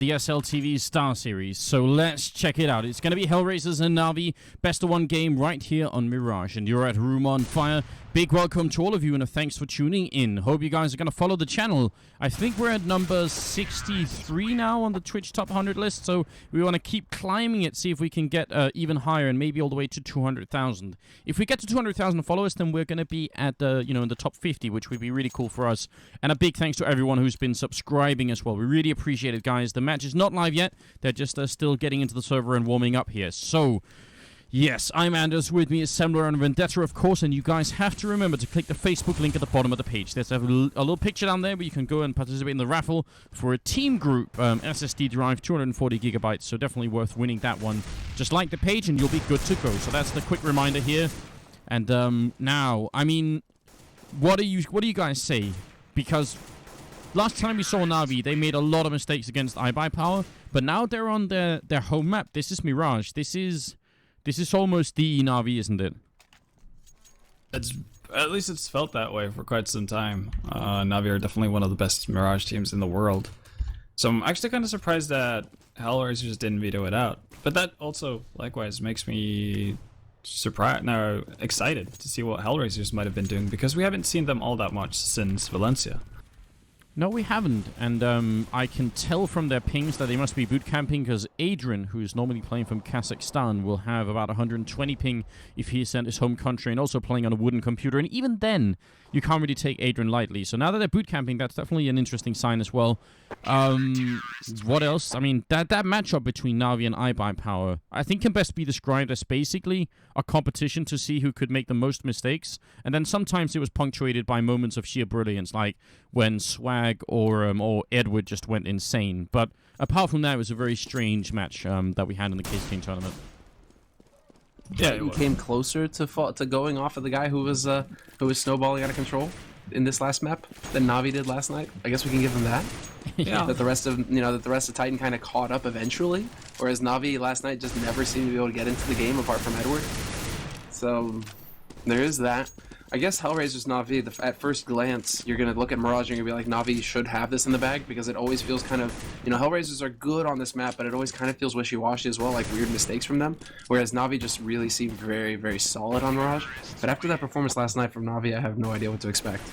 the SLTV Star Series, so let's check it out. It's going to be Hellraisers and Navi, best of one game right here on Mirage, and you're at Room on Fire. Big welcome to all of you, and a thanks for tuning in. Hope you guys are going to follow the channel. I think we're at number 63 now on the Twitch Top 100 list, so we want to keep climbing it, see if we can get even higher, and maybe all the way to 200,000. If we get to 200,000 followers, then we're going to be at the, in the top 50, which would be really cool for us. And a big thanks to everyone who's been subscribing as well. We really appreciate it, guys. The match is not live yet. They're just still getting into the server and warming up here. So, yes, I'm Anders. With me is Semler and Vendetta, of course, and you guys have to remember to click the Facebook link at the bottom of the page. There's a little picture down there where you can go and participate in the raffle for a team group SSD drive, 240 gigabytes, so definitely worth winning that one. Just like the page and you'll be good to go. So that's the quick reminder here. And now, I mean, what do you guys say? Because last time we saw Navi, they made a lot of mistakes against iBuyPower, but now they're on their home map. This is Mirage. This is almost the Navi, isn't it? It's at least it's felt that way for quite some time. Navi are definitely one of the best Mirage teams in the world. So I'm actually kind of surprised that Hellraisers didn't veto it out. But that also, likewise, makes me excited to see what Hellraisers might have been doing, because we haven't seen them all that much since Valencia. No, we haven't, and I can tell from their pings that they must be boot camping, because Adrian, who's normally playing from Kazakhstan, will have about 120 ping if he's sent his home country and also playing on a wooden computer, and even then, you can't really take Adrian lightly. So now that they're boot camping, that's definitely an interesting sign as well. What else? I mean, that matchup between Navi and iBuyPower, I think can best be described as basically a competition to see who could make the most mistakes, and then sometimes it was punctuated by moments of sheer brilliance, like when Swag or Edward just went insane. But apart from that, it was a very strange match that we had in the Case King tournament. Yeah, it came closer to going off of the guy who was snowballing out of control in this last map than Navi did last night. I guess we can give him that. Yeah. That the rest of Titan kind of caught up eventually, whereas Navi last night just never seemed to be able to get into the game apart from Edward. So there is that. I guess Hellraisers Navi, at first glance, you're going to look at Mirage and you're going to be like, Navi should have this in the bag, because it always feels kind of, Hellraisers are good on this map, but it always kind of feels wishy-washy as well, like weird mistakes from them, whereas Navi just really seemed very, very solid on Mirage. But after that performance last night from Navi, I have no idea what to expect.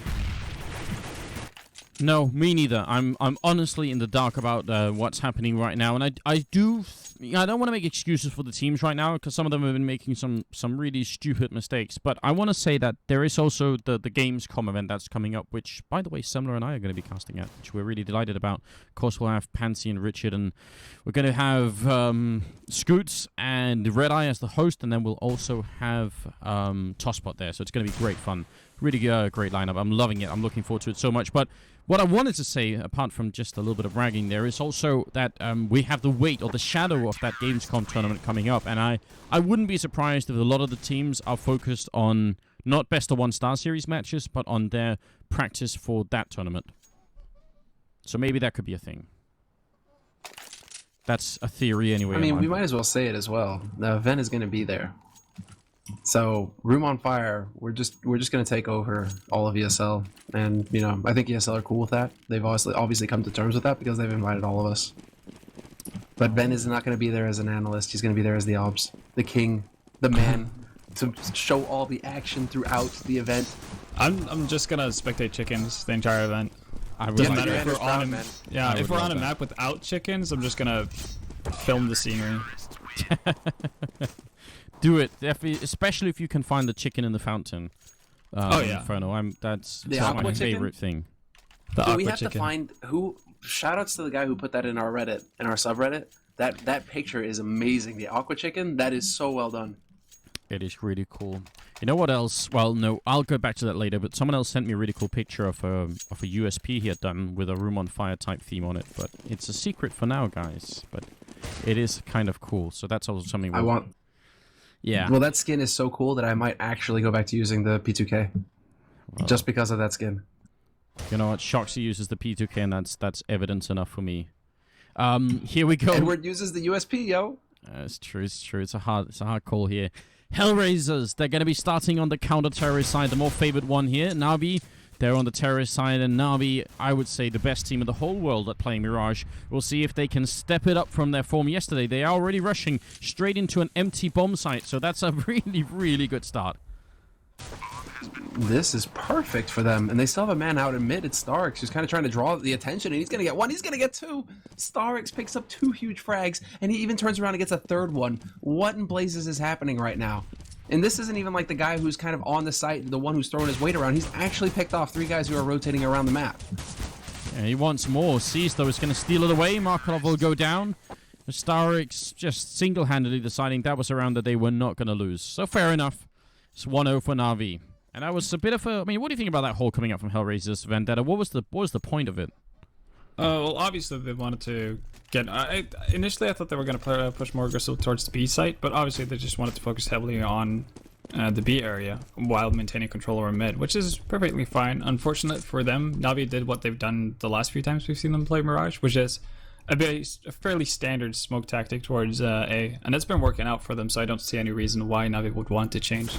No, me neither. I'm honestly in the dark about what's happening right now, and I don't want to make excuses for the teams right now, because some of them have been making some really stupid mistakes. But I want to say that there is also the Gamescom event that's coming up, which, by the way, Semler and I are going to be casting at, which we're really delighted about. Of course, we'll have Pansy and Richard, and we're going to have Scoots and Red Eye as the host, and then we'll also have Tosspot there. So it's going to be great fun. Really great lineup. I'm loving it. I'm looking forward to it so much. But what I wanted to say, apart from just a little bit of bragging there, is also that we have the weight or the shadow of that Gamescom tournament coming up. And I wouldn't be surprised if a lot of the teams are focused on not best of one Star Series matches, but on their practice for that tournament. So maybe that could be a thing. That's a theory anyway. I mean, we might as well say it as well. The event is going to be there. So, Room on Fire, we're just going to take over all of ESL, and I think ESL are cool with that. They've obviously come to terms with that because they've invited all of us. But Ben is not going to be there as an analyst. He's going to be there as the obs, the king, the man, to show all the action throughout the event. I'm just gonna spectate chickens the entire event. Doesn't matter if we're on if we're on a map without chickens, I'm just gonna film the scenery. Do it, especially if you can find the chicken in the fountain. Oh yeah, Inferno. That's the my favorite thing. We have to find who. Shoutouts to the guy who put that in our Reddit, in our subreddit. That picture is amazing. The aqua chicken, that is so well done. It is really cool. You know what else? Well, no, I'll go back to that later. But someone else sent me a really cool picture of a USP he had done with a Room on Fire type theme on it. But it's a secret for now, guys. But it is kind of cool. So that's also something I want. Yeah. Well, that skin is so cool that I might actually go back to using the P2K. Well, just because of that skin. You know what? Shoxy uses the P2K, and that's evidence enough for me. Here we go. Edward uses the USP, yo. It's true. It's true. It's a hard call here. Hellraisers. They're going to be starting on the counter-terrorist side, the more favored one here. Navi They're on the terrorist side, and Navi, I would say, the best team in the whole world at playing Mirage. We'll see if they can step it up from their form yesterday. They are already rushing straight into an empty bomb site, so that's a really, really good start. This is perfect for them, and they still have a man out in mid. It's Starix who's kind of trying to draw the attention, and he's going to get one, he's going to get two. Starix picks up 2 huge frags, and he even turns around and gets a 3rd one. What in blazes is happening right now? And this isn't even like the guy who's kind of on the site, the one who's throwing his weight around. He's actually picked off 3 guys who are rotating around the map. Yeah, he wants more. Sees, though, is going to steal it away. Markov will go down. Starix just single-handedly deciding that was a round that they were not going to lose. So fair enough. It's 1-0 for Navi. And that was a bit of a... I mean, what do you think about that hole coming up from Hellraisers Vendetta? What was the point of it? Well, obviously they wanted to get... initially, I thought they were going to push more aggressive towards the B site, but obviously they just wanted to focus heavily on the B area while maintaining control over mid, which is perfectly fine. Unfortunate for them, Navi did what they've done the last few times we've seen them play Mirage, which is a fairly standard smoke tactic towards A, and it's been working out for them, so I don't see any reason why Navi would want to change.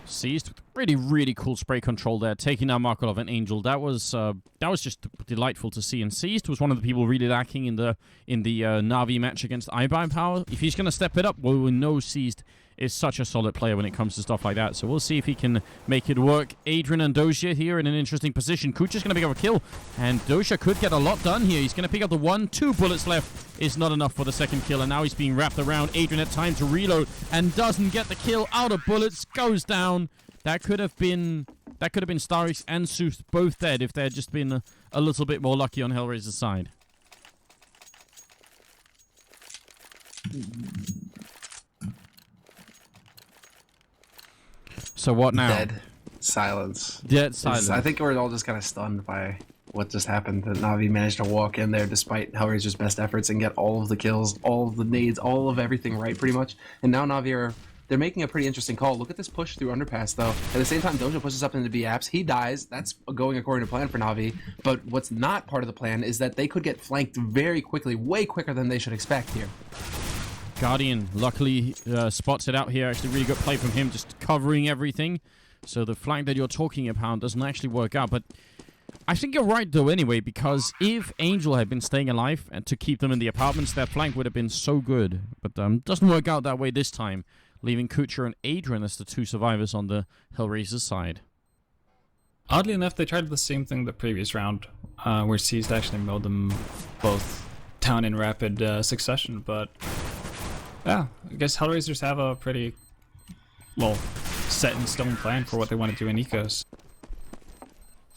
Seized with really, really cool spray control there, taking down Markov and Angel. That was just delightful to see. And Seized was one of the people really lacking in the Navi match against iBuy Power. If he's going to step it up, well, we know Seized is such a solid player when it comes to stuff like that. So we'll see if he can make it work. Adrian and Doja here in an interesting position. Kucha's going to pick up a kill, and Doja could get a lot done here. He's going to pick up the 1, 2 bullets left. Is not enough for the 2nd kill, and now he's being wrapped around. Adrian had time to reload and doesn't get the kill. Out of bullets, goes down. That could have been Starix and Sooth both dead if they had just been a little bit more lucky on Hellraiser's side. So what now? Dead silence. Dead silence. I think we're all just kind of stunned by what just happened. That Navi managed to walk in there despite Hellraiser's best efforts and get all of the kills, all of the nades, all of everything right pretty much. And now Navi they're making a pretty interesting call. Look at this push through underpass though. At the same time, Doja pushes up into B apps. He dies. That's going according to plan for Navi. But what's not part of the plan is that they could get flanked very quickly, way quicker than they should expect here. Guardian luckily spots it out here. Actually, really good play from him, just covering everything. So the flank that you're talking about doesn't actually work out. But I think you're right, though, anyway, because if Angel had been staying alive and to keep them in the apartments, that flank would have been so good. But doesn't work out that way this time, leaving Kucha and Adrian as the 2 survivors on the Hellraiser side. Oddly enough, they tried the same thing the previous round, where Seized actually mowed them both down in rapid succession, but... yeah, I guess Hellraisers have a pretty, well, set-in-stone plan for what they want to do in Ecos.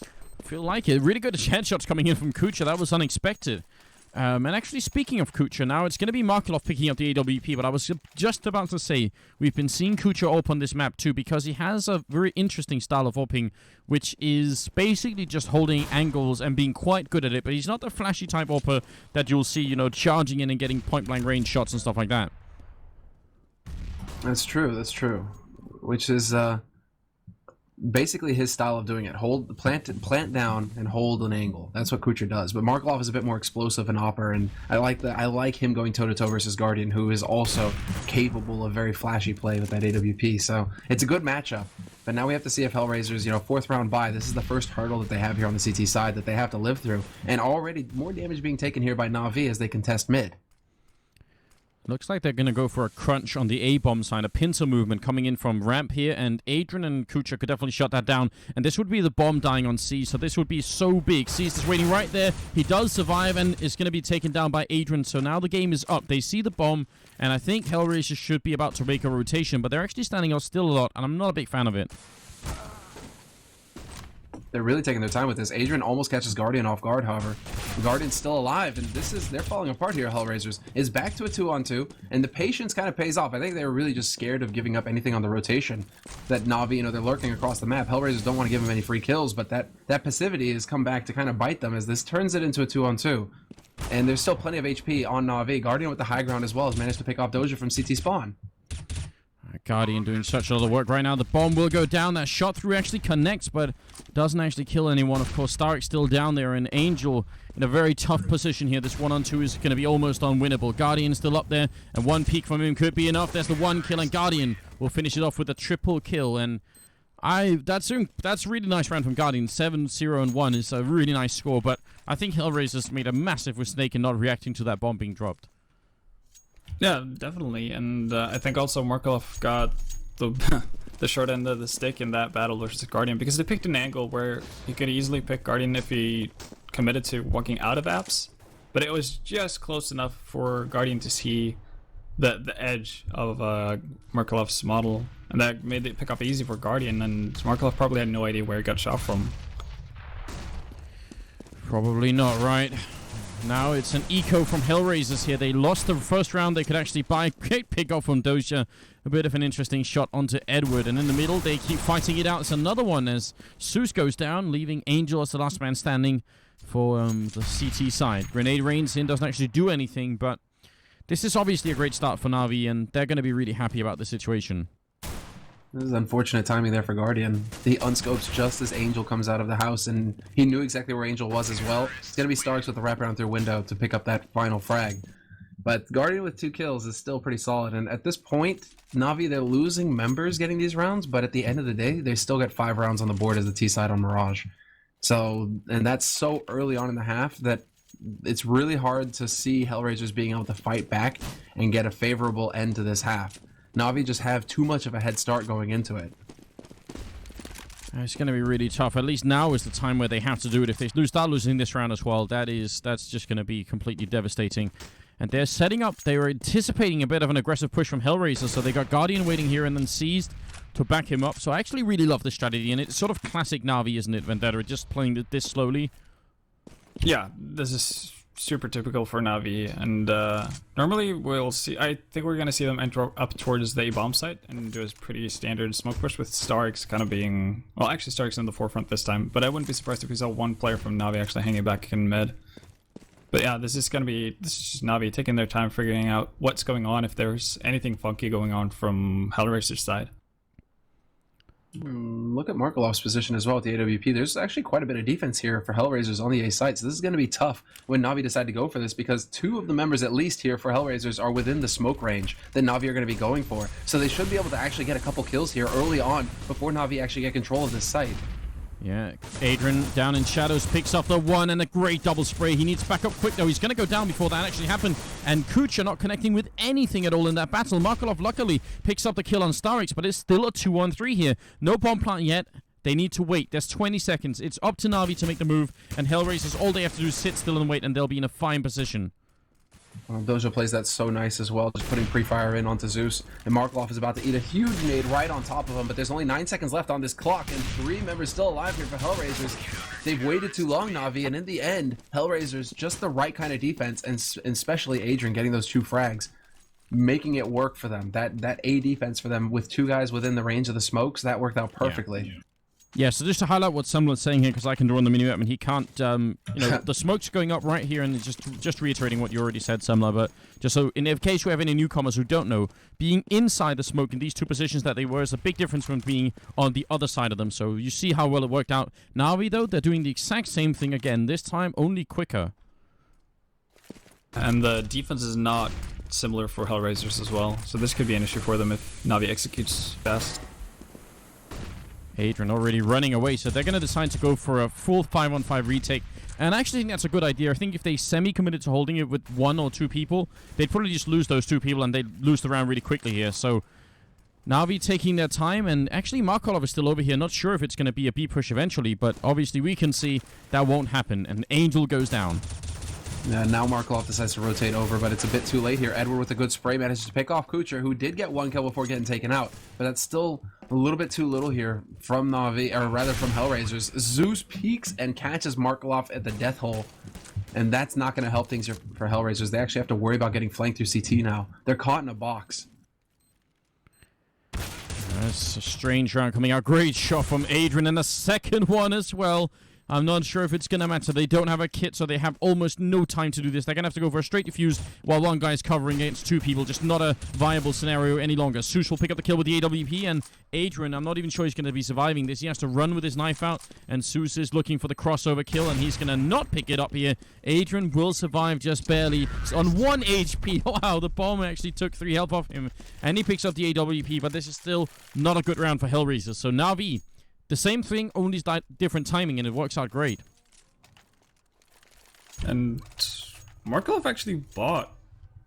I feel like it. Really good headshots coming in from Kucha. That was unexpected. And actually, speaking of Kucha, now it's going to be Markelov picking up the AWP, but I was just about to say, we've been seeing Kucha op on this map too, because he has a very interesting style of oping, which is basically just holding angles and being quite good at it, but he's not the flashy type opper that you'll see, you know, charging in and getting point-blank range shots and stuff like that. That's true. That's true. Which is basically his style of doing it. Hold, plant down, and hold an angle. That's what Kucher does. But Markelov is a bit more explosive and opper, and I like that. I like him going toe to toe versus Guardian, who is also capable of very flashy play with that AWP. So it's a good matchup. But now we have to see if Hellraisers, 4th round bye. This is the first hurdle that they have here on the CT side that they have to live through, and already more damage being taken here by Navi as they contest mid. Looks like they're going to go for a crunch on the A-bomb side. A pincer movement coming in from ramp here, and Adrian and Kucha could definitely shut that down. And this would be the bomb dying on C, so this would be so big. C's is waiting right there. He does survive and is going to be taken down by Adrian, so now the game is up. They see the bomb, and I think Hellraiser should be about to make a rotation, but they're actually standing out still a lot, and I'm not a big fan of it. They're really taking their time with this. Adrian almost catches Guardian off guard, however. Guardian's still alive, and they're falling apart here, Hellraisers. Is back to a 2-on-2, and the patience kind of pays off. I think they were really just scared of giving up anything on the rotation. That Navi, they're lurking across the map. Hellraisers don't want to give them any free kills, but that passivity has come back to kind of bite them as this turns it into a 2-on-2. And there's still plenty of HP on Navi. Guardian with the high ground as well has managed to pick off Doja from CT spawn. Guardian doing such a lot of work right now. The bomb will go down. That shot through actually connects, but doesn't actually kill anyone. Of course, Starrick's still down there, and Angel in a very tough position here. This 1-on-2 is going to be almost unwinnable. Guardian still up there, and one peek from him could be enough. There's the 1 kill, and Guardian will finish it off with a triple kill. And That's a really nice round from Guardian. 7-0-1 is a really nice score, but I think Hellraisers made a massive mistake in not reacting to that bomb being dropped. Yeah, definitely, and I think also Markov got the the short end of the stick in that battle versus Guardian, because they picked an angle where he could easily pick Guardian if he committed to walking out of apps, but it was just close enough for Guardian to see the edge of Markov's model, and that made the pickup easy for Guardian, and Markov probably had no idea where he got shot from. Probably not, right? Now it's an eco from Hellraisers here. They lost the first round. They could actually buy a great pick off from Doja. A bit of an interesting shot onto Edward. And in the middle, they keep fighting it out. It's another one as Zeus goes down, leaving Angel as the last man standing for the CT side. Grenade rains in, doesn't actually do anything, but this is obviously a great start for Navi, and they're going to be really happy about the situation. This is unfortunate timing there for Guardian. He unscopes just as Angel comes out of the house, and he knew exactly where Angel was as well. It's going to be Starks with the wraparound through window to pick up that final frag. But Guardian with 2 kills is still pretty solid, and at this point, Navi, they're losing members getting these rounds, but at the end of the day, they still get 5 rounds on the board as the T side on Mirage. So, and that's so early on in the half that it's really hard to see Hellraisers being able to fight back and get a favorable end to this half. Navi just have too much of a head start going into it. It's going to be really tough. At least now is the time where they have to do it. If they start losing this round as well, that's just going to be completely devastating. And they're setting up, they were anticipating a bit of an aggressive push from Hellraiser, so they got Guardian waiting here and then Seized to back him up. So I actually really love this strategy, and it's sort of classic Navi, isn't it, Vendetta? Just playing it this slowly. Yeah, this is super typical for Navi, and normally we'll see, I think we're going to see them enter up towards the bomb site and do a pretty standard smoke push with Starks kind of being, well, actually Starks in the forefront this time, but I wouldn't be surprised if we saw one player from Navi actually hanging back in mid. But yeah, this is just Navi taking their time figuring out what's going on, if there's anything funky going on from Hellraiser's side. Look at Markolov's position as well with the AWP. There's actually quite a bit of defense here for Hellraisers on the A site, so this is going to be tough when Navi decide to go for this, because 2 of the members at least here for Hellraisers are within the smoke range that Navi are going to be going for. So they should be able to actually get a couple kills here early on before Navi actually get control of this site. Yeah, Adrian down in shadows picks up the 1 and a great double spray. He needs to back up quick though. He's going to go down before that actually happened. And Kucha not connecting with anything at all in that battle. Markolov luckily picks up the kill on Starix, but it's still a 2-on-3 here. No bomb plant yet. They need to wait. There's 20 seconds. It's up to Navi to make the move, and Hellraisers, all they have to do is sit still and wait, and they'll be in a fine position. Doja plays that so nice as well, just putting pre-fire in onto Zeus. And Markolov is about to eat a huge nade right on top of him, but there's only 9 seconds left on this clock, and 3 members still alive here for Hellraisers. They've waited too long, Navi, and in the end, Hellraisers, just the right kind of defense, and especially Adrian getting those 2 frags, making it work for them. That A defense for them with 2 guys within the range of the smokes, that worked out perfectly. Yeah. Yeah, so just to highlight what Sumler's saying here, because I can draw on the mini-map, and he can't, the smoke's going up right here, and just reiterating what you already said, Sumler, but just so, in case you have any newcomers who don't know, being inside the smoke in these 2 positions that they were is a big difference from being on the other side of them, so you see how well it worked out. Navi, though, they're doing the exact same thing again, this time only quicker. And the defense is not similar for Hellraisers as well, so this could be an issue for them if Navi executes fast. Adrian already running away, so they're going to decide to go for a full 5-on-5 retake. And I actually think that's a good idea. I think if they semi-committed to holding it with 1 or 2 people, they'd probably just lose those 2 people, and they'd lose the round really quickly here. So Navi taking their time, and actually Markolov is still over here. Not sure if it's going to be a B push eventually, but obviously we can see that won't happen, and Angel goes down. Yeah, now Markolov decides to rotate over, but it's a bit too late here. Edward with a good spray manages to pick off Kucher, who did get 1 kill before getting taken out, but that's still a little bit too little here from Navi, or rather from Hellraisers. Zeus peeks and catches Markolov at the death hole, and that's not going to help things for Hellraisers. They actually have to worry about getting flanked through CT now. They're caught in a box. That's a strange round coming out. Great shot from Adrian, and the second one as well. I'm not sure if it's going to matter. They don't have a kit, so they have almost no time to do this. They're going to have to go for a straight defuse while one guy's covering against 2 people. Just not a viable scenario any longer. Zeus will pick up the kill with the AWP, and Adrian, I'm not even sure he's going to be surviving this. He has to run with his knife out, and Zeus is looking for the crossover kill, and he's going to not pick it up here. Adrian will survive just barely on 1 HP. Wow, the bomb actually took 3 health off him, and he picks up the AWP, but this is still not a good round for Hellraiser. So Navi The same thing, only different timing, and it works out great. And Markov actually bought.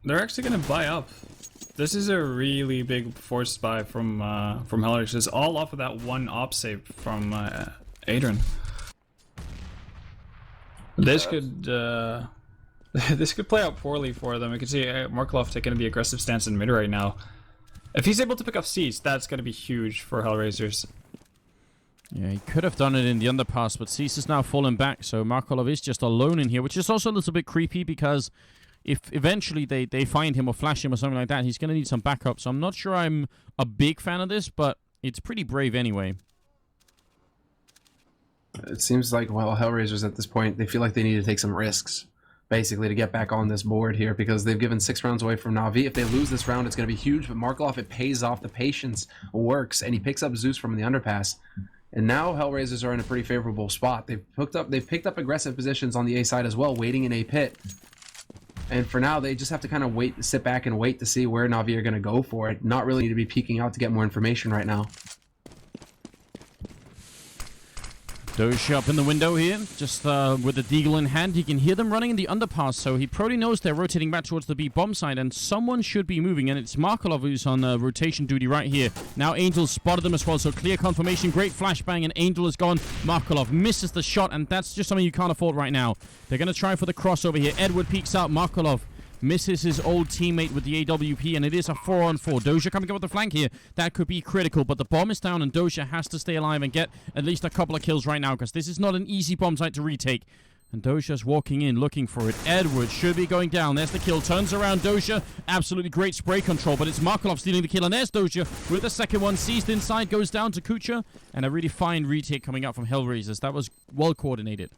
They're actually going to buy up. This is a really big force buy from Hellraisers, all off of that one op save from Adrian. This could this could play out poorly for them. We can see Markov taking the aggressive stance in mid right now. If he's able to pick up Cease, that's going to be huge for Hellraisers. Yeah, he could have done it in the underpass, but Cease is now falling back, so Markolov is just alone in here, which is also a little bit creepy because if eventually they find him or flash him or something like that, he's going to need some backup. So I'm not sure I'm a big fan of this, but it's pretty brave anyway. It seems like, well, Hellraisers at this point, they feel like they need to take some risks, basically, to get back on this board here, because they've given 6 rounds away from Navi. If they lose this round, it's going to be huge, but Markolov, it pays off. The patience works, and he picks up Zeus from the underpass. And now Hellraisers are in a pretty favorable spot. They've picked up aggressive positions on the A side as well, waiting in A pit. And for now, they just have to kind of sit back and wait to see where Navi are going to go for it. Not really need to be peeking out to get more information right now. Doge up in the window here, just with the Deagle in hand. He can hear them running in the underpass, so he probably knows they're rotating back towards the B bomb side, and someone should be moving, and it's Markolov who's on rotation duty right here. Now Angel spotted them as well, so clear confirmation, great flashbang, and Angel is gone. Markolov misses the shot, and that's just something you can't afford right now. They're going to try for the crossover here. Edward peeks out, Markolov misses his old teammate with the AWP, and it is a 4-on-4. Doja coming up with the flank here. That could be critical, but the bomb is down, and Doja has to stay alive and get at least a couple of kills right now, because this is not an easy bomb site to retake. And Doja's walking in, looking for it. Edward should be going down. There's the kill. Turns around Doja. Absolutely great spray control, but it's Markolov stealing the kill, and there's Doja with the second one. Seized inside, goes down to Kucha, and a really fine retake coming out from Hellraisers. That was well coordinated.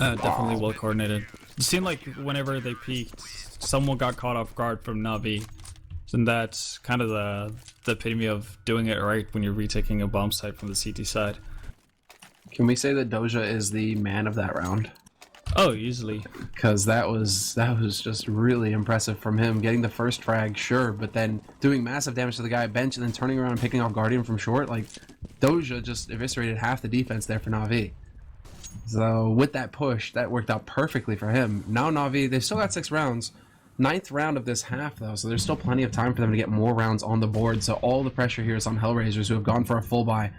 Definitely well coordinated. It seemed like whenever they peaked, someone got caught off guard from Navi. And that's kind of the epitome of doing it right when you're retaking a bomb site from the CT side. Can we say that Doja is the man of that round? Oh, easily. Because that was just really impressive from him. Getting the first frag, sure, but then doing massive damage to the guy at bench and then turning around and picking off Guardian from short. Like, Doja just eviscerated half the defense there for Navi. So with that push, that worked out perfectly for him. Now Navi, they've still got 6 rounds. 9th round of this half, though, so there's still plenty of time for them to get more rounds on the board. So all the pressure here is on Hellraisers, who have gone for a full buy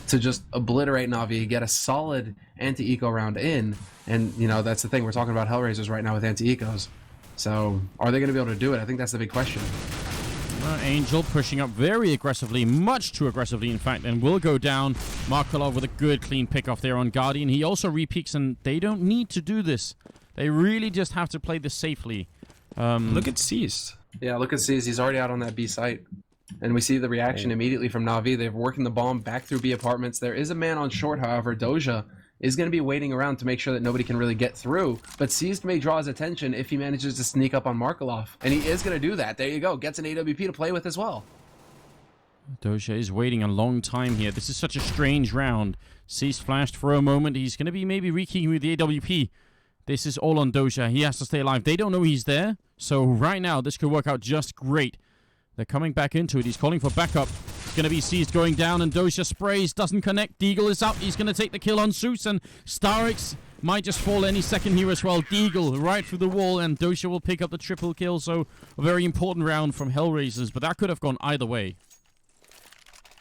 to just obliterate Navi, get a solid anti-eco round in. And, you know, that's the thing. We're talking about Hellraisers right now with anti-ecos. So are they going to be able to do it? I think that's the big question. Angel pushing up very aggressively, much too aggressively, in fact, and will go down. Markolov with a good, clean pick off there on Guardian. He also repeaks, and they don't need to do this. They really just have to play this safely. Look at Cease. Yeah, look at Cease. He's already out on that B site. And we see the reaction immediately from Navi. They're working the bomb back through B apartments. There is a man on short, however. Doja is going to be waiting around to make sure that nobody can really get through. But Cease may draw his attention if he manages to sneak up on Markolov. And he is going to do that. There you go. Gets an AWP to play with as well. Doja is waiting a long time here. This is such a strange round. Cease flashed for a moment. He's going to be maybe rekeying with the AWP. This is all on Doja. He has to stay alive. They don't know he's there. So right now, this could work out just great. They're coming back into it. He's calling for backup. It's going to be seized going down, and Doja sprays. Doesn't connect. Deagle is up. He's going to take the kill on Zeus, and Starix might just fall any second here as well. Deagle right through the wall, and Doja will pick up the triple kill. So a very important round from Hellraisers, but that could have gone either way.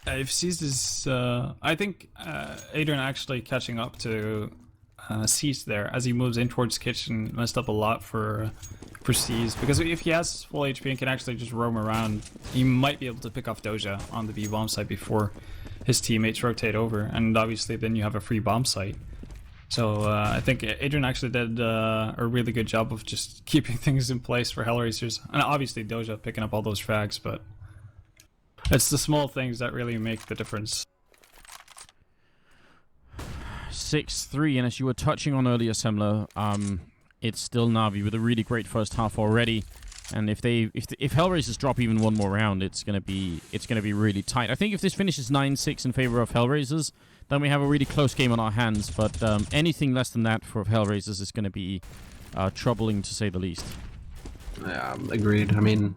If Cease is... I think Adrian actually catching up to Cease there as he moves in towards kitchen messed up a lot for Cease, because if he has full HP and can actually just roam around, he might be able to pick off Doja on the B bomb site before his teammates rotate over, and obviously then you have a free bomb site. So I think Adrian actually did a really good job of just keeping things in place for Hellraisers, and obviously Doja picking up all those frags, but it's the small things that really make the difference. 6-3, and as you were touching on earlier, Semler, it's still Navi with a really great first half already. And if Hellraisers drop even one more round, it's gonna be really tight. I think if this finishes 9-6 in favor of Hellraisers, then we have a really close game on our hands. But anything less than that for Hellraisers is gonna be troubling, to say the least. Yeah, agreed. I mean,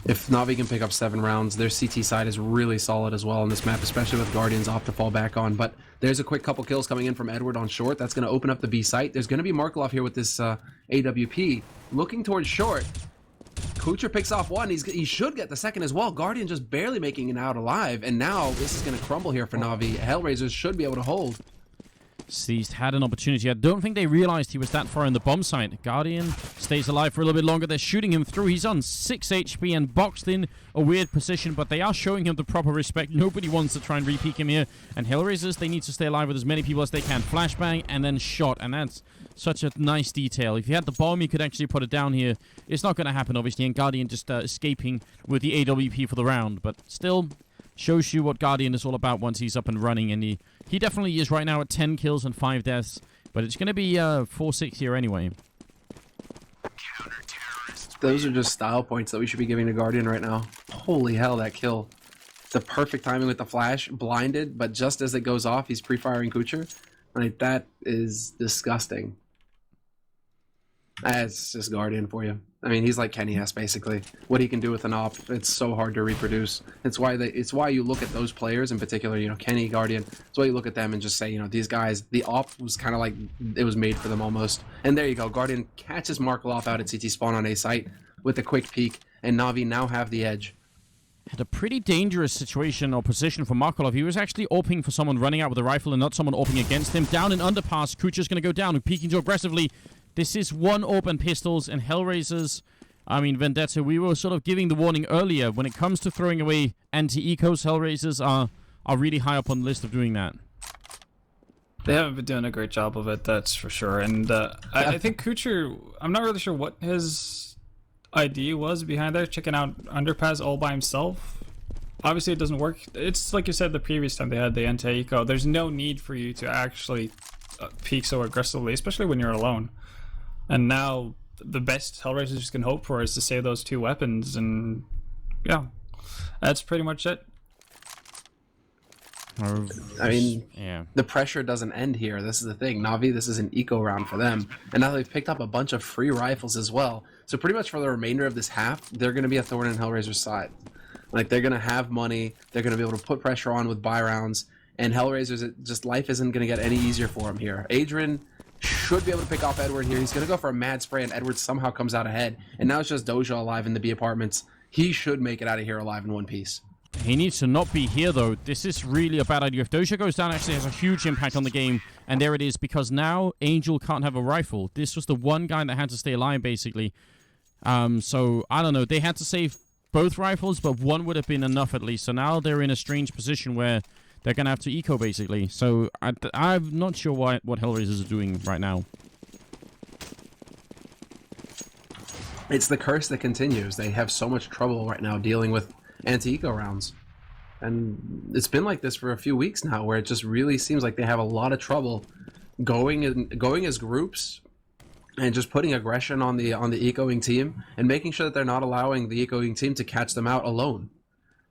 if Navi can pick up 7 rounds, their CT side is really solid as well on this map, especially with Guardians off to fall back on. But there's a quick couple kills coming in from Edward on short. That's going to open up the B site. There's going to be Markelov here with this AWP. Looking towards short. Kucher picks off one. He should get the second as well. Guardian just barely making it out alive. And now this is going to crumble here for Navi. Hellraisers should be able to hold. Seized had an opportunity. I don't think they realized he was that far in the bomb site. Guardian stays alive for a little bit longer. They're shooting him through. He's on 6 HP and boxed in a weird position, but they are showing him the proper respect. Nobody wants to try and re-peek him here. And Hellraisers, they need to stay alive with as many people as they can. Flashbang and then shot, and that's such a nice detail. If he had the bomb, he could actually put it down here. It's not going to happen, obviously, and Guardian just escaping with the AWP for the round, but still shows you what Guardian is all about once he's up and running, and he definitely is right now at 10 kills and 5 deaths, but it's going to be 4-6 here anyway. Those are just style points that we should be giving to Guardian right now. Holy hell, that kill. The perfect timing with the flash, blinded, but just as it goes off, he's pre-firing Kucher. Like, that is disgusting. That's just Guardian for you. I mean, he's like Kenny S, basically. What he can do with an op, it's so hard to reproduce. It's why you look at those players in particular, you know, Kenny, Guardian. It's why you look at them and just say, you know, these guys, the op was kind of like, it was made for them almost. And there you go. Guardian catches Markelov out at CT spawn on A site with a quick peek, and Navi now have the edge. Had a pretty dangerous situation or position for Markelov. He was actually oping for someone running out with a rifle and not someone oping against him. Down in underpass, Kucher's going to go down and peeking too aggressively. This is one open pistols and Hellraisers. I mean, Vendetta, we were sort of giving the warning earlier. When it comes to throwing away anti-ecos, Hellraisers are really high up on the list of doing that. They haven't been doing a great job of it, that's for sure. And I think Kucher, I'm not really sure what his idea was behind there, checking out underpass all by himself. Obviously, it doesn't work. It's like you said the previous time they had the anti-eco. There's no need for you to actually peek so aggressively, especially when you're alone. And now the best Hellraisers can hope for is to save those 2 weapons, and yeah, that's pretty much it. I mean, yeah, the pressure doesn't end here. This is the thing. Navi, this is an eco round for them. And now they've picked up a bunch of free rifles as well. So pretty much for the remainder of this half, they're going to be a thorn in Hellraiser's side. Like, they're going to have money. They're going to be able to put pressure on with buy rounds. And Hellraisers, life isn't going to get any easier for him here. Adrian should be able to pick off Edward here. He's going to go for a mad spray, and Edward somehow comes out ahead. And now it's just Doja alive in the B apartments. He should make it out of here alive in one piece. he needs to not be here, though. This is really a bad idea. If Doja goes down, actually has a huge impact on the game. And there it is, because now Angel can't have a rifle. This was the one guy that had to stay alive, basically. So, I don't know. They had to save both rifles, but one would have been enough at least. So now they're in a strange position where they're going to have to eco, basically. So, I'm not sure what Hellraisers are doing right now. It's the curse that continues. They have so much trouble right now dealing with anti-eco rounds. And it's been like this for a few weeks now, where it just really seems like they have a lot of trouble going as groups and just putting aggression on the ecoing team and making sure that they're not allowing the ecoing team to catch them out alone.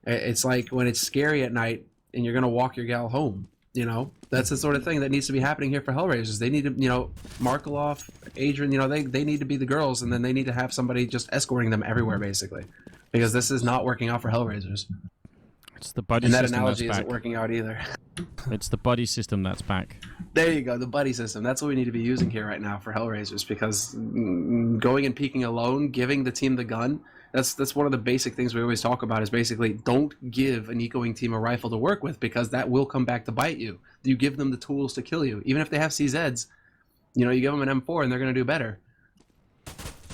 It's like when it's scary at night and you're going to walk your gal home, you know? That's the sort of thing that needs to be happening here for Hellraisers. They need to, you know, Markelov, Adrian, you know, they need to be the girls, and then they need to have somebody just escorting them everywhere, basically. Because this is not working out for Hellraisers. It's the buddy And that system analogy that's isn't back. working out either. It's the buddy system that's back. There you go, the buddy system. That's what we need to be using here right now for Hellraisers, because going and peeking alone, giving the team the gun, that's one of the basic things we always talk about, is basically don't give an ecoing team a rifle to work with, because that will come back to bite you. You give them the tools to kill you. Even if they have CZs, you know, you give them an M4 and they're going to do better.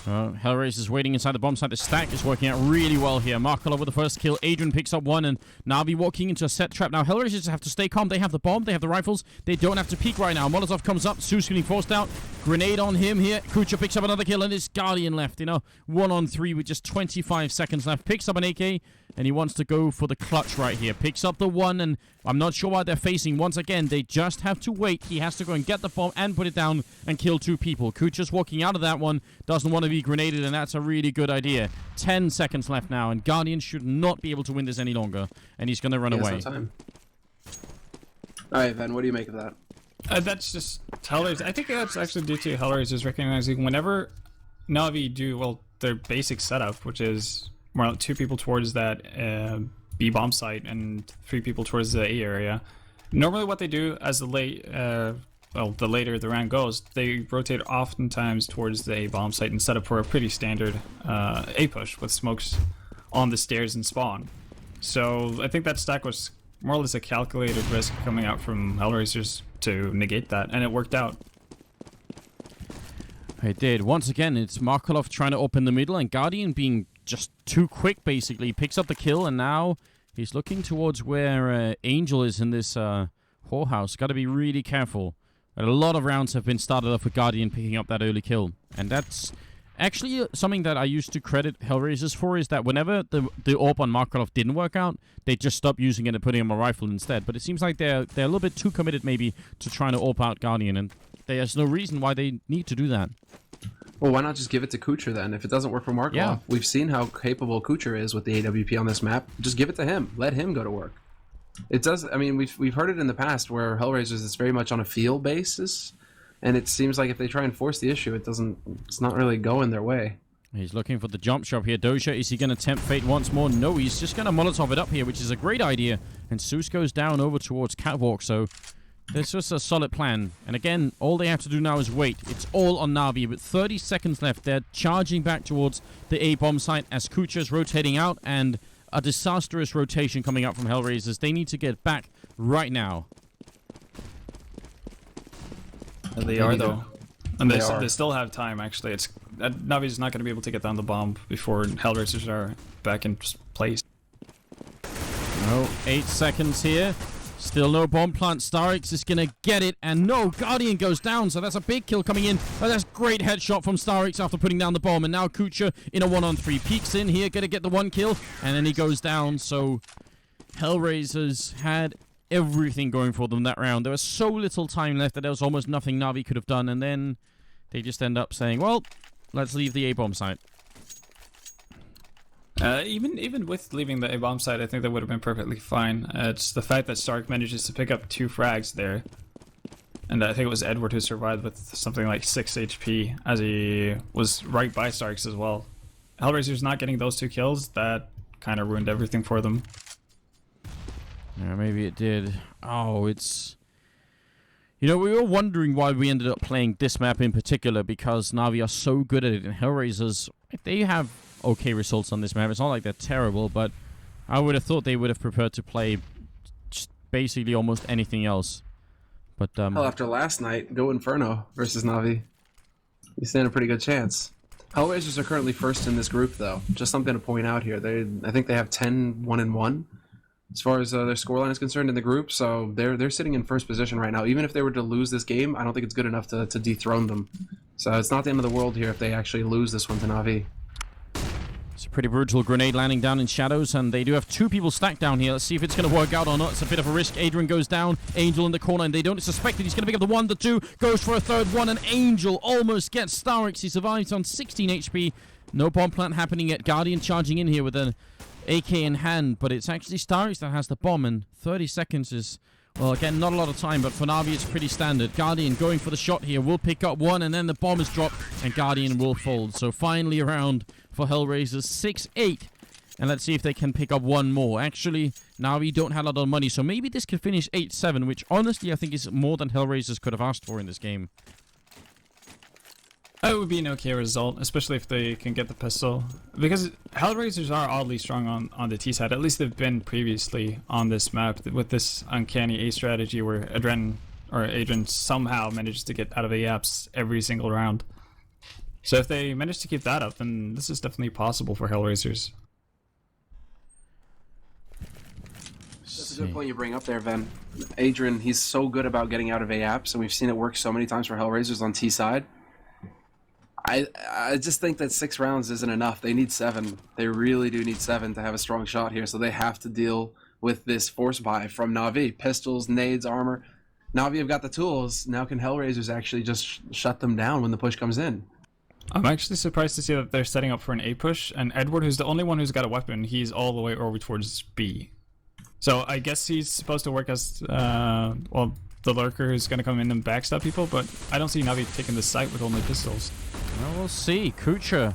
Hellraiser's waiting inside the bomb site. The stack is working out really well here. Markelov with the first kill. Adrian picks up one, and Navi walking into a set trap. Now, Hellraisers have to stay calm. They have the bomb. They have the rifles. They don't have to peek right now. Molotov comes up. Sue's getting forced out. Grenade on him here. Kucher picks up another kill, and it's Guardian left. You know, 1-on-3 with just 25 seconds left. Picks up an AK, and he wants to go for the clutch right here. Picks up the one, and I'm not sure why they're facing. Once again, they just have to wait. He has to go and get the bomb and put it down and kill 2 people. Kucher's walking out of that one. Doesn't want to be grenaded, and that's a really good idea. 10 seconds left now, and Guardian should not be able to win this any longer. And he's going to run away. No time. All right, Ben, what do you make of that? That's just Hellraiser. I think that's actually due to Hellraisers recognizing whenever Navi do, well, their basic setup, which is more like 2 people towards that B bomb site and 3 people towards the A area. Normally, what they do as the later the round goes, they rotate oftentimes towards the A bomb site and set up for a pretty standard A push with smokes on the stairs and spawn. So I think that stack was more or less a calculated risk coming out from Hellraisers to negate that, and it worked out. It did. Once again, it's Markelov trying to open the middle, and Guardian being just too quick, basically. Picks up the kill, and now he's looking towards where Angel is in this whorehouse. Got to be really careful. But a lot of rounds have been started off with Guardian picking up that early kill. And that's actually something that I used to credit Hellraisers for, is that whenever the AWP on Markelov didn't work out, they just stopped using it and putting him a rifle instead. But it seems like they're a little bit too committed, maybe, to trying to AWP out Guardian, and there's no reason why they need to do that. Well, why not just give it to Kucher then? If it doesn't work for Markelov, Yeah. We've seen how capable Kucher is with the AWP on this map. Just give it to him. Let him go to work. It does. I mean, we've heard it in the past where Hellraisers is very much on a feel basis, and it seems like if they try and force the issue, it's not really going their way. He's looking for the jump shot here. Doja, is he going to tempt fate once more? No, he's just going to Molotov it up here, which is a great idea. And Seuss goes down over towards Catwalk, so there's just a solid plan. And again, all they have to do now is wait. It's all on Navi. With 30 seconds left, they're charging back towards the A-bomb site as Kucher's rotating out, and a disastrous rotation coming up from Hellraisers. They need to get back right now. They are, though. And They they still have time, actually. Navi's not going to be able to get down the bomb before Hellraisers are back in place. No, 8 seconds here. Still no bomb plant. StarX is going to get it. And no, Guardian goes down. So that's a big kill coming in. But that's great headshot from StarX after putting down the bomb. And now Kucher in a 1-on-3. Peeks in here. Going to get the 1 kill. And then he goes down. So Hellraisers had everything going for them that round. There was so little time left that there was almost nothing Navi could have done. And then they just end up saying, well, let's leave the A-bomb site. Even with leaving the A-bomb site, I think that would have been perfectly fine. It's the fact that Stark manages to pick up 2 frags there. And I think it was Edward who survived with something like 6 HP, as he was right by Starks as well. Hellraiser's not getting those 2 kills, that kind of ruined everything for them. Yeah, maybe it did. Oh, it's... You know, we were wondering why we ended up playing this map in particular, because Navi are so good at it, and Hellraisers, they have okay results on this map. It's not like they're terrible, but I would have thought they would have preferred to play just basically almost anything else. But Hell, after last night, go Inferno versus Navi. You stand a pretty good chance. Hellraisers are currently first in this group, though. Just something to point out here. I think they have 10-1-1 as far as their scoreline is concerned in the group, so they're sitting in first position right now. Even if they were to lose this game, I don't think it's good enough to dethrone them. So it's not the end of the world here if they actually lose this one to Navi. it's a pretty brutal grenade landing down in shadows, and they do have 2 people stacked down here. Let's see if it's going to work out or not. It's a bit of a risk. Adrian goes down. Angel in the corner, and they don't suspect that he's going to pick up the 1, the 2. Goes for a 3rd one, and Angel almost gets StarX. He survives on 16 HP. No bomb plant happening yet. Guardian charging in here with an AK in hand, but it's actually StarX that has the bomb, and 30 seconds is, well, again, not a lot of time, but for Navi it's pretty standard. Guardian going for the shot here, will pick up 1, and then the bomb is dropped, and Guardian will fold. So finally around for Hellraisers, 6-8, and let's see if they can pick up 1 more. Actually, Navi don't have a lot of money, so maybe this could finish 8-7, which honestly I think is more than Hellraisers could have asked for in this game. It would be an okay result, especially if they can get the pistol. Because Hellraisers are oddly strong on the T side. At least they've been previously on this map with this uncanny A strategy where Adrian somehow manages to get out of AAPs every single round. So if they manage to keep that up, then this is definitely possible for Hellraisers. That's a good point you bring up there, Ven. Adrian, he's so good about getting out of AAPs, and we've seen it work so many times for Hellraisers on T side. I just think that 6 rounds isn't enough. They need 7. They really do need 7 to have a strong shot here, so they have to deal with this force buy from Navi. Pistols, nades, armor. Navi have got the tools. Now can Hellraisers actually just shut them down when the push comes in? I'm actually surprised to see that they're setting up for an A push, and Edward, who's the only one who's got a weapon, he's all the way over towards B. So I guess he's supposed to work as, well, the lurker who's going to come in and backstab people, but I don't see Navi taking the site with only pistols. Well, we'll see. Kucha,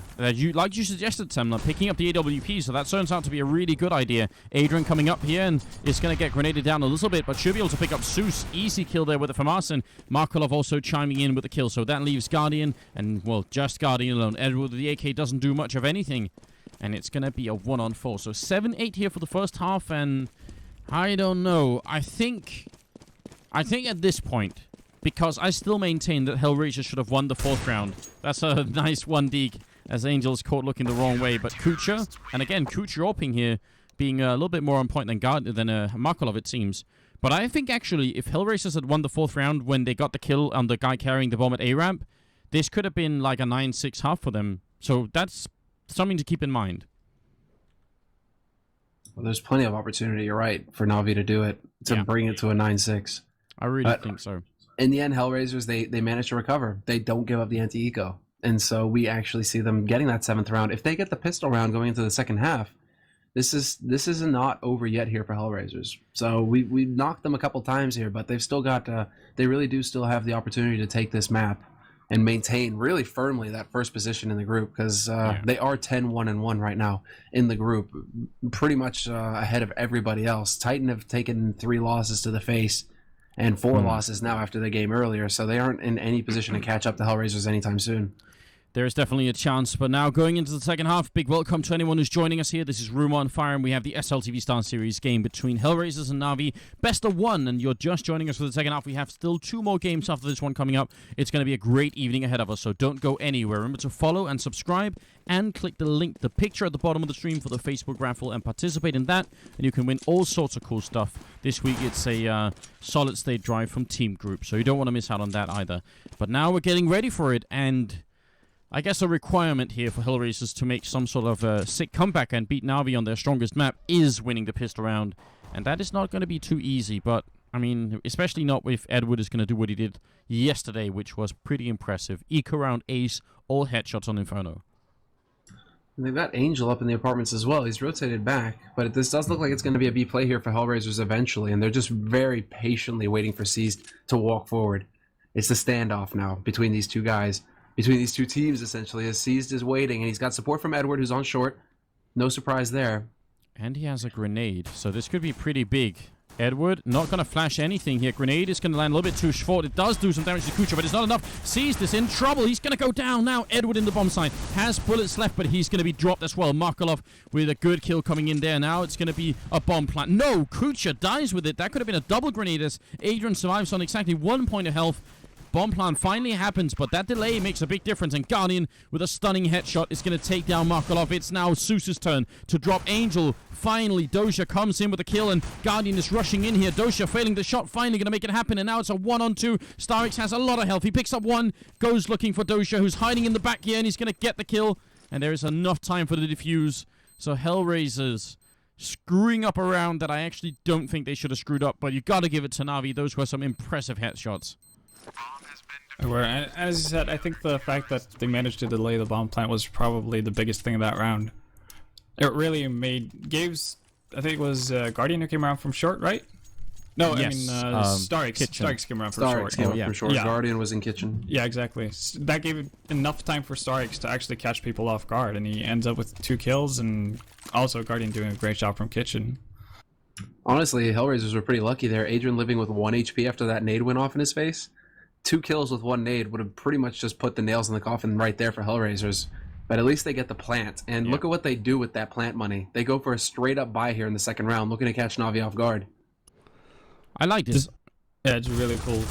like you suggested, Temla, picking up the AWP, so that turns out to be a really good idea. Adrian coming up here and is going to get grenaded down a little bit, but should be able to pick up Zeus. Easy kill there with it from us, and Markolov also chiming in with the kill. So that leaves Guardian, and, well, just Guardian alone. Edward with the AK doesn't do much of anything, and it's going to be a 1-on-4. So 7-8 here for the first half, and I don't know. I think at this point, because I still maintain that Hellraiser should have won the 4th round. That's a nice 1-dig as Angel's caught looking the wrong way. But Kucha, and again, Kucha AWPing here, being a little bit more on point than Markolov, it seems. But I think, actually, if Hellraisers had won the 4th round when they got the kill on the guy carrying the bomb at A-ramp, this could have been like a 9-6 half for them. So that's something to keep in mind. Well, there's plenty of opportunity, you're right, for Navi to do it, to bring it to a 9-6. I really think so. In the end, Hellraisers, they manage to recover. They don't give up the anti-eco. And so we actually see them getting that 7th round. If they get the pistol round going into the second half, this is not over yet here for Hellraisers. So we knocked them a couple times here, but they've still got, they really do still have the opportunity to take this map and maintain really firmly that first position in the group, because they are 10-1-1 right now in the group, pretty much ahead of everybody else. Titan have taken 3 losses to the face and 4 losses now after the game earlier, so they aren't in any position to catch up to Hellraisers anytime soon. There is definitely a chance, but now going into the second half, big welcome to anyone who's joining us here. This is Room on Fire, and we have the SLTV Star Series game between Hellraisers and Navi. Best of 1, and you're just joining us for the second half. We have still 2 more games after this one coming up. It's going to be a great evening ahead of us, so don't go anywhere. Remember to follow and subscribe, and click the link, the picture at the bottom of the stream for the Facebook raffle, and participate in that, and you can win all sorts of cool stuff. This week, it's a solid-state drive from Team Group, so you don't want to miss out on that either. But now we're getting ready for it, and I guess a requirement here for Hellraisers to make some sort of sick comeback and beat Navi on their strongest map is winning the pistol round. And that is not going to be too easy, but, I mean, especially not if Edward is going to do what he did yesterday, which was pretty impressive. Eco round ace, all headshots on Inferno. They've got Angel up in the apartments as well. He's rotated back, but this does look like it's going to be a B play here for Hellraisers eventually, and they're just very patiently waiting for Seized to walk forward. It's the standoff now between these two guys. Between these two teams, essentially, as Seized is waiting, and he's got support from Edward, who's on short. No surprise there. And he has a grenade, so this could be pretty big. Edward, not going to flash anything here. Grenade is going to land a little bit too short. It does do some damage to Kucha, but it's not enough. Seized is in trouble. He's going to go down now. Edward in the bomb site. Has bullets left, but he's going to be dropped as well. Markolov with a good kill coming in there. Now it's going to be a bomb plant. No, Kucha dies with it. That could have been a double grenade as Adrian survives on exactly 1 point of health. Bomb plant finally happens, but that delay makes a big difference, and Guardian with a stunning headshot is going to take down Markolov. It's now Zeus's turn to drop Angel. Finally, Doja comes in with a kill, and Guardian is rushing in here. Doja failing the shot, finally going to make it happen, and now it's a 1-on-2. StarX has a lot of health. He picks up 1, goes looking for Doja, who's hiding in the back here, and he's going to get the kill, and there is enough time for the defuse. So Hellraisers screwing up a round that I actually don't think they should have screwed up, but you got to give it to Navi. Those were some impressive headshots. And as you said, I think the fact that they managed to delay the bomb plant was probably the biggest thing of that round. It really gives, I think it was Guardian who came around from short, right? No, yes. I mean StarX came around from short. StarX came up from short. Yeah. Guardian was in kitchen. Yeah, exactly. That gave enough time for StarX to actually catch people off guard, and he ends up with 2 kills, and also Guardian doing a great job from kitchen. Honestly, Hellraisers were pretty lucky there. Adrian living with 1 HP after that nade went off in his face. 2 kills with 1 nade would have pretty much just put the nails in the coffin right there for Hellraisers. But at least they get the plant. And look at what they do with that plant money. They go for a straight-up buy here in the second round, looking to catch Navi off guard. I like this. Yeah, it's really cool.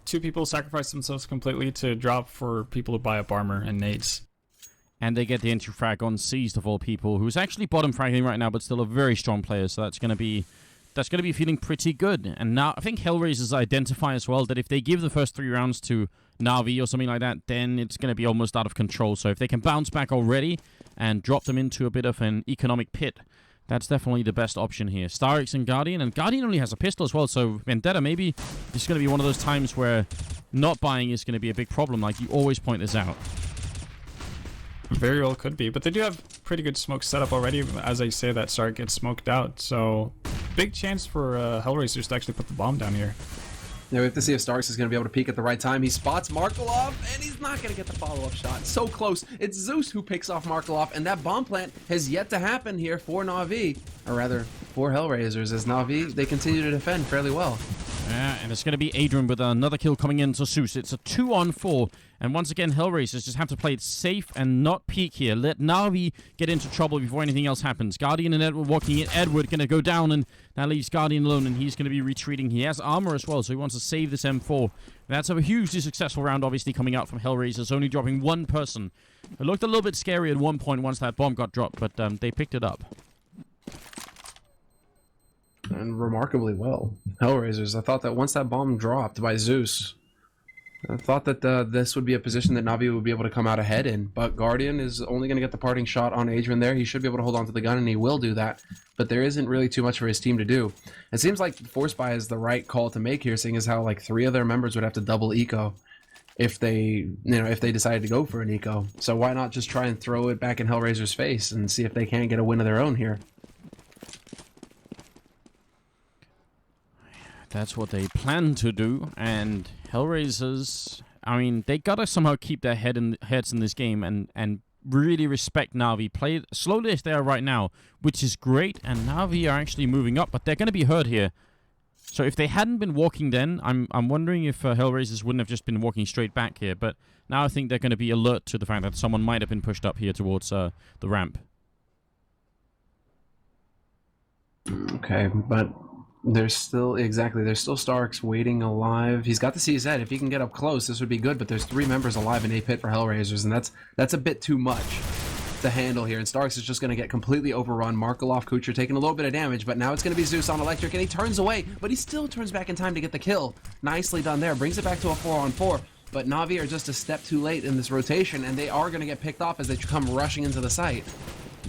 2 people sacrifice themselves completely to drop for people who buy up armor and nades. And they get the entry frag on Seized of all people, who's actually bottom fragging right now, but still a very strong player, so that's going to be feeling pretty good. And now I think Hellraisers identify as well that if they give the first 3 rounds to Navi or something like that, then it's going to be almost out of control. So if they can bounce back already and drop them into a bit of an economic pit, that's definitely the best option here. StarX and Guardian only has a pistol as well, so Vendetta, maybe it's going to be one of those times where not buying is going to be a big problem. Like, you always point this out. Very well could be, but they do have pretty good smoke setup already. As I say, that Stark gets smoked out, so big chance for Hellraisers to actually put the bomb down here. Now we have to see if Starks is going to be able to peek at the right time. He spots Markelov, and he's not going to get the follow-up shot. So close. It's Zeus who picks off Markelov, and that bomb plant has yet to happen here for Navi. Or rather, for Hellraisers, as Navi, they continue to defend fairly well. Yeah, and it's going to be Adrian with another kill coming into Zeus. It's a 2-on-4. And once again, Hellraisers just have to play it safe and not peek here. Let Navi get into trouble before anything else happens. Guardian and Edward walking in. Edward going to go down, and that leaves Guardian alone, and he's going to be retreating. He has armor as well, so he wants to save this M4. That's a hugely successful round, obviously, coming out from Hellraisers, only dropping one person. It looked a little bit scary at one point once that bomb got dropped, but they picked it up. And remarkably well. Hellraisers, I thought that once that bomb dropped by Zeus, I thought that this would be a position that Navi would be able to come out ahead in, but Guardian is only going to get the parting shot on Adrian there. He should be able to hold on to the gun, and he will do that, but there isn't really too much for his team to do. It seems like Force Buy is the right call to make here, seeing as how like 3 of their members would have to double eco if they, if they decided to go for an eco. So why not just try and throw it back in Hellraiser's face and see if they can't get a win of their own here? That's what they plan to do, and Hellraisers, I mean, they gotta somehow keep their heads in this game and really respect Navi. Play slowly as they are right now, which is great, and Navi are actually moving up, but they're gonna be hurt here. So if they hadn't been walking then, I'm wondering if Hellraisers wouldn't have just been walking straight back here, but now I think they're gonna be alert to the fact that someone might have been pushed up here towards the ramp. Okay, but there's still Starks waiting alive. He's got the CZ. If he can get up close, this would be good, but there's 3 members alive in A pit for Hellraisers, and that's a bit too much to handle here, and Starks is just going to get completely overrun. Markelov, Kucher taking a little bit of damage, but now it's going to be Zeus on electric, and he turns away, but he still turns back in time to get the kill. Nicely done there. Brings it back to a 4-on-4, but Navi are just a step too late in this rotation, and they are going to get picked off as they come rushing into the site.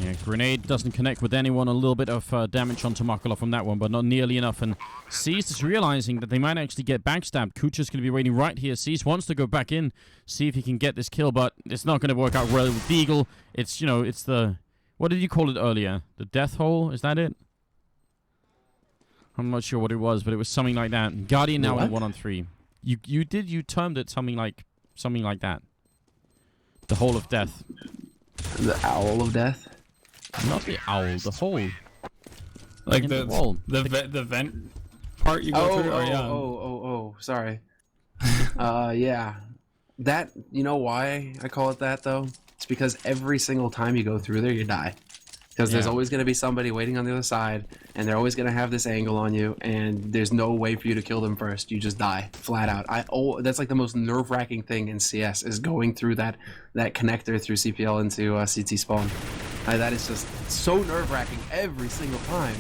Yeah, grenade doesn't connect with anyone. A little bit of damage onto Markelov from that one, but not nearly enough. And Cease is realizing that they might actually get backstabbed. Kucher's going to be waiting right here. Cease wants to go back in, see if he can get this kill, but it's not going to work out well with Deagle. It's, it's the... What did you call it earlier? The death hole? Is that it? I'm not sure what it was, but it was something like that. Guardian now in 1-on-3. You termed it something like that. The hole of death. The owl of death? Not the owl, the hole. Like in the wall. The vent part you go through? Oh, sorry. Yeah. That, you know why I call it that, though? It's because every single time you go through there, you die. Because there's always going to be somebody waiting on the other side, and they're always going to have this angle on you, and there's no way for you to kill them first. You just die, flat out. That's like the most nerve-wracking thing in CS, is going through that connector through CPL into CT spawn. That is just so nerve-wracking every single time.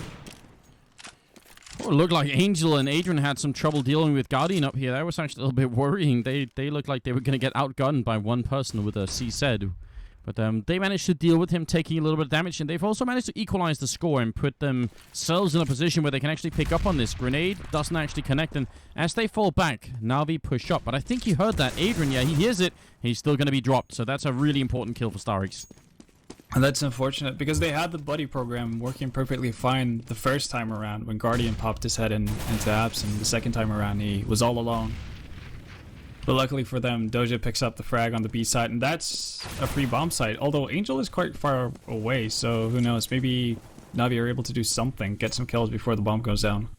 Oh, it looked like Angel and Adrian had some trouble dealing with Guardian up here. That was actually a little bit worrying. They looked like they were going to get outgunned by one person with a CZ. But they managed to deal with him taking a little bit of damage, and they've also managed to equalize the score and put themselves in a position where they can actually pick up on this. Grenade doesn't actually connect, and as they fall back, Navi push up. But I think he heard that. Adrian, yeah, he hears it. He's still going to be dropped, so that's a really important kill for StarX. And that's unfortunate, because they had the buddy program working perfectly fine the first time around when Guardian popped his head into apps, and the second time around he was all alone. But luckily for them, Doja picks up the frag on the B side, and that's a free bomb site. Although Angel is quite far away, so who knows? Maybe Navi are able to do something, get some kills before the bomb goes down.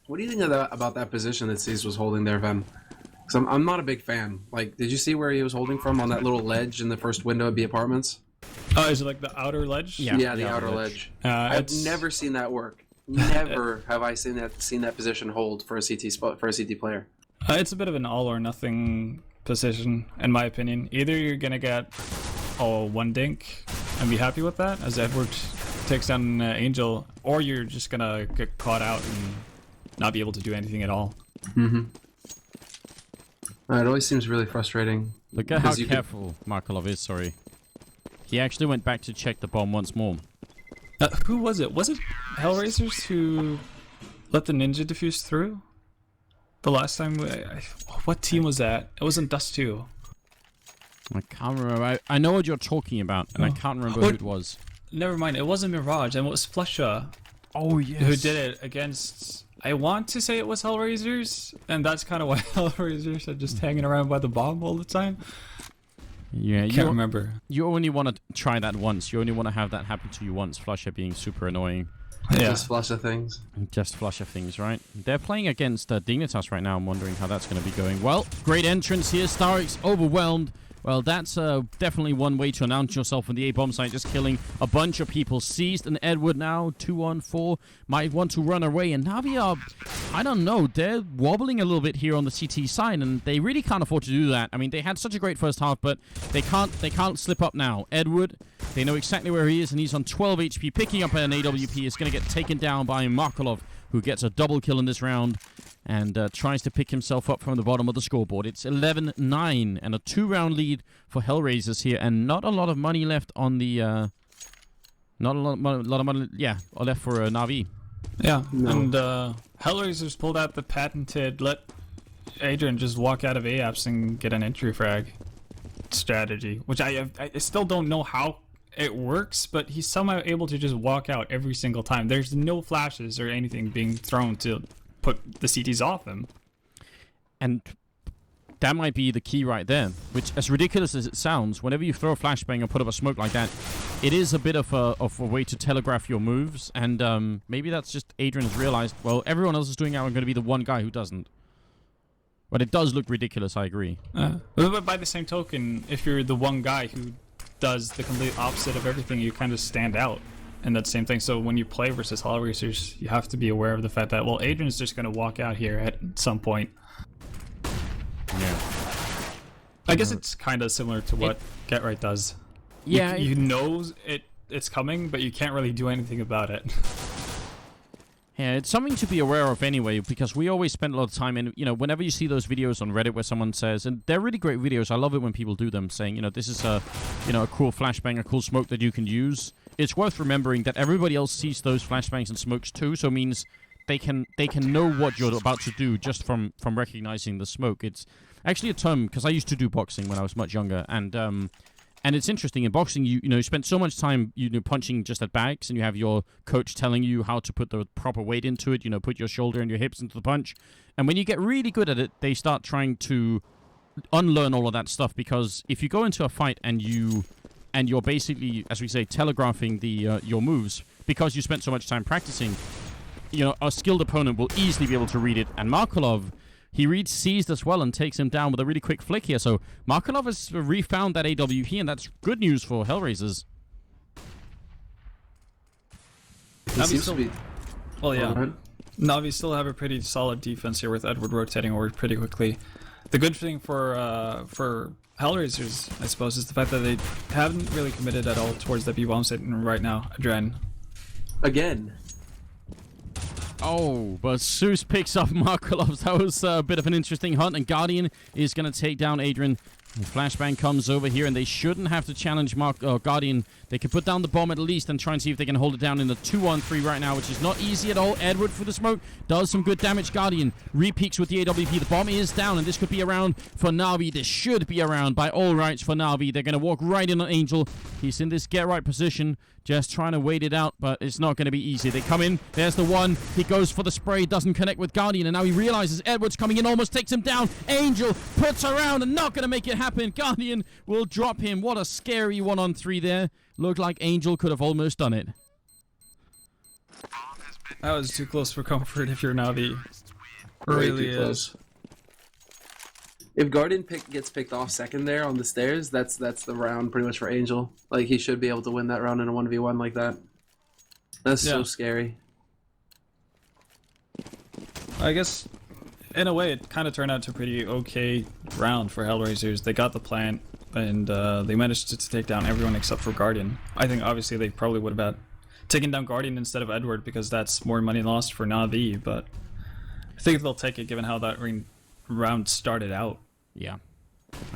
What do you think of about that position that Cease was holding there, Vem? Because I'm not a big fan. Like, did you see where he was holding from on that little ledge in the first window of B apartments? Oh, is it like the outer ledge? Yeah, the outer ledge. I've never seen that work. Never have I seen that position hold for a CT spot for a CT player. It's a bit of an all or nothing position, in my opinion. Either you're gonna get one dink and be happy with that, as Edward takes down Angel, or you're just gonna get caught out and not be able to do anything at all. Mm-hmm. It always seems really frustrating. Look at how careful Markelov is, sorry. He actually went back to check the bomb once more. Who was it? Was it Hellraisers who let the ninja defuse through? The last time, what team was that? It wasn't Dust 2. I can't remember. I know what you're talking about, and I can't remember who it was. Never mind, it wasn't Mirage, and it was Flusha. Oh, yes. Who did it against I want to say it was Hellraisers, and that's kind of why Hellraisers are just hanging around by the bomb all the time. Yeah, Can't remember. You only want to try that once. You only want to have that happen to you once. Flusher being super annoying. Yeah. Just flush of things. Just Flusher things, right? They're playing against Dignitas right now. I'm wondering how that's going to be going. Well, great entrance here. Starix overwhelmed. Well, that's definitely one way to announce yourself on the A-bomb site. Just killing a bunch of people. Seized and Edward now, 2-on-4. Might want to run away. And Navi are, I don't know, they're wobbling a little bit here on the CT side. And they really can't afford to do that. I mean, they had such a great first half, but they can't slip up now. Edward, they know exactly where he is, and he's on 12 HP. Picking up an AWP is going to get taken down by Markolov, who gets a double kill in this round. And tries to pick himself up from the bottom of the scoreboard. It's 11-9 and a 2-round lead for Hellraisers here, and not a lot of money left on the not a lot of money, yeah, left for Navi. Yeah, No. and Hellraisers pulled out the patented let Adrian just walk out of AAPS and get an entry frag strategy, which I still don't know how it works, but he's somehow able to just walk out every single time. There's no flashes or anything being thrown to put the CTs off him. And that might be the key right there, which, as ridiculous as it sounds, whenever you throw a flashbang or put up a smoke like that, it is a bit of a way to telegraph your moves, and maybe that's just Adrian has realized, well, everyone else is doing it, I'm going to be the one guy who doesn't. But it does look ridiculous, I agree. But by the same token, if you're the one guy who does the complete opposite of everything, you kind of stand out. And that same thing. So when you play versus Hellraisers, you have to be aware of the fact that, well, Adrian's just going to walk out here at some point. Yeah. I guess it's kind of similar to what Get Right does. Yeah. You know it's coming, but you can't really do anything about it. Yeah, it's something to be aware of anyway, because we always spend a lot of time in, you know, whenever you see those videos on Reddit where someone says, and they're really great videos, I love it when people do them, saying, you know, this is a cool flashbang, a cool smoke that you can use. It's worth remembering that everybody else sees those flashbangs and smokes too, so it means they can know what you're about to do just from recognizing the smoke. It's actually a term, because I used to do boxing when I was much younger, and it's interesting. In boxing, you spend so much time punching just at bags, and you have your coach telling you how to put the proper weight into it, put your shoulder and your hips into the punch. And when you get really good at it, they start trying to unlearn all of that stuff, because if you go into a fight and you're basically, as we say, telegraphing your moves because you spent so much time practicing, a skilled opponent will easily be able to read it. And Markolov, he reads Seized as well and takes him down with a really quick flick here. So Markolov has refound that AWP, and that's good news for Hellraisers. He seems to be. Well, yeah. Navi still have a pretty solid defense here with Edward rotating over pretty quickly. The good thing for Hellraisers, I suppose, is the fact that they haven't really committed at all towards the B-bomb site right now. Adren. Again. Oh, but Zeus picks up Markolov. That was a bit of an interesting hunt, and Guardian is going to take down Adrian. The flashbang comes over here, and they shouldn't have to challenge Guardian. They can put down the bomb at least and try and see if they can hold it down in the 2-on-3 right now, which is not easy at all. Edward for the smoke does some good damage. Guardian re-peaks with the AWP. The bomb is down, and this could be around for Navi. This should be around by all rights for Navi. They're going to walk right in on Angel. He's in this get-right position, just trying to wait it out, but it's not going to be easy. They come in. There's the one. He goes for the spray, doesn't connect with Guardian, and now he realizes Edward's coming in, almost takes him down. Angel puts around and not going to make it happen. Guardian will drop him. What a scary 1-on-3 there. Looked like Angel could have almost done it. That was too close for comfort if you're Navi. Way Really too close. If Guardian gets picked off second there on the stairs, that's the round pretty much for Angel. Like, he should be able to win that round in a 1v1 like that. That's so scary. I guess, in a way, it kind of turned out to a pretty okay round for Hellraisers. They got the plant, and they managed to take down everyone except for Guardian. I think, obviously, they probably would have taken down Guardian instead of Edward, because that's more money lost for Navi, but I think they'll take it given how that round started out. Yeah.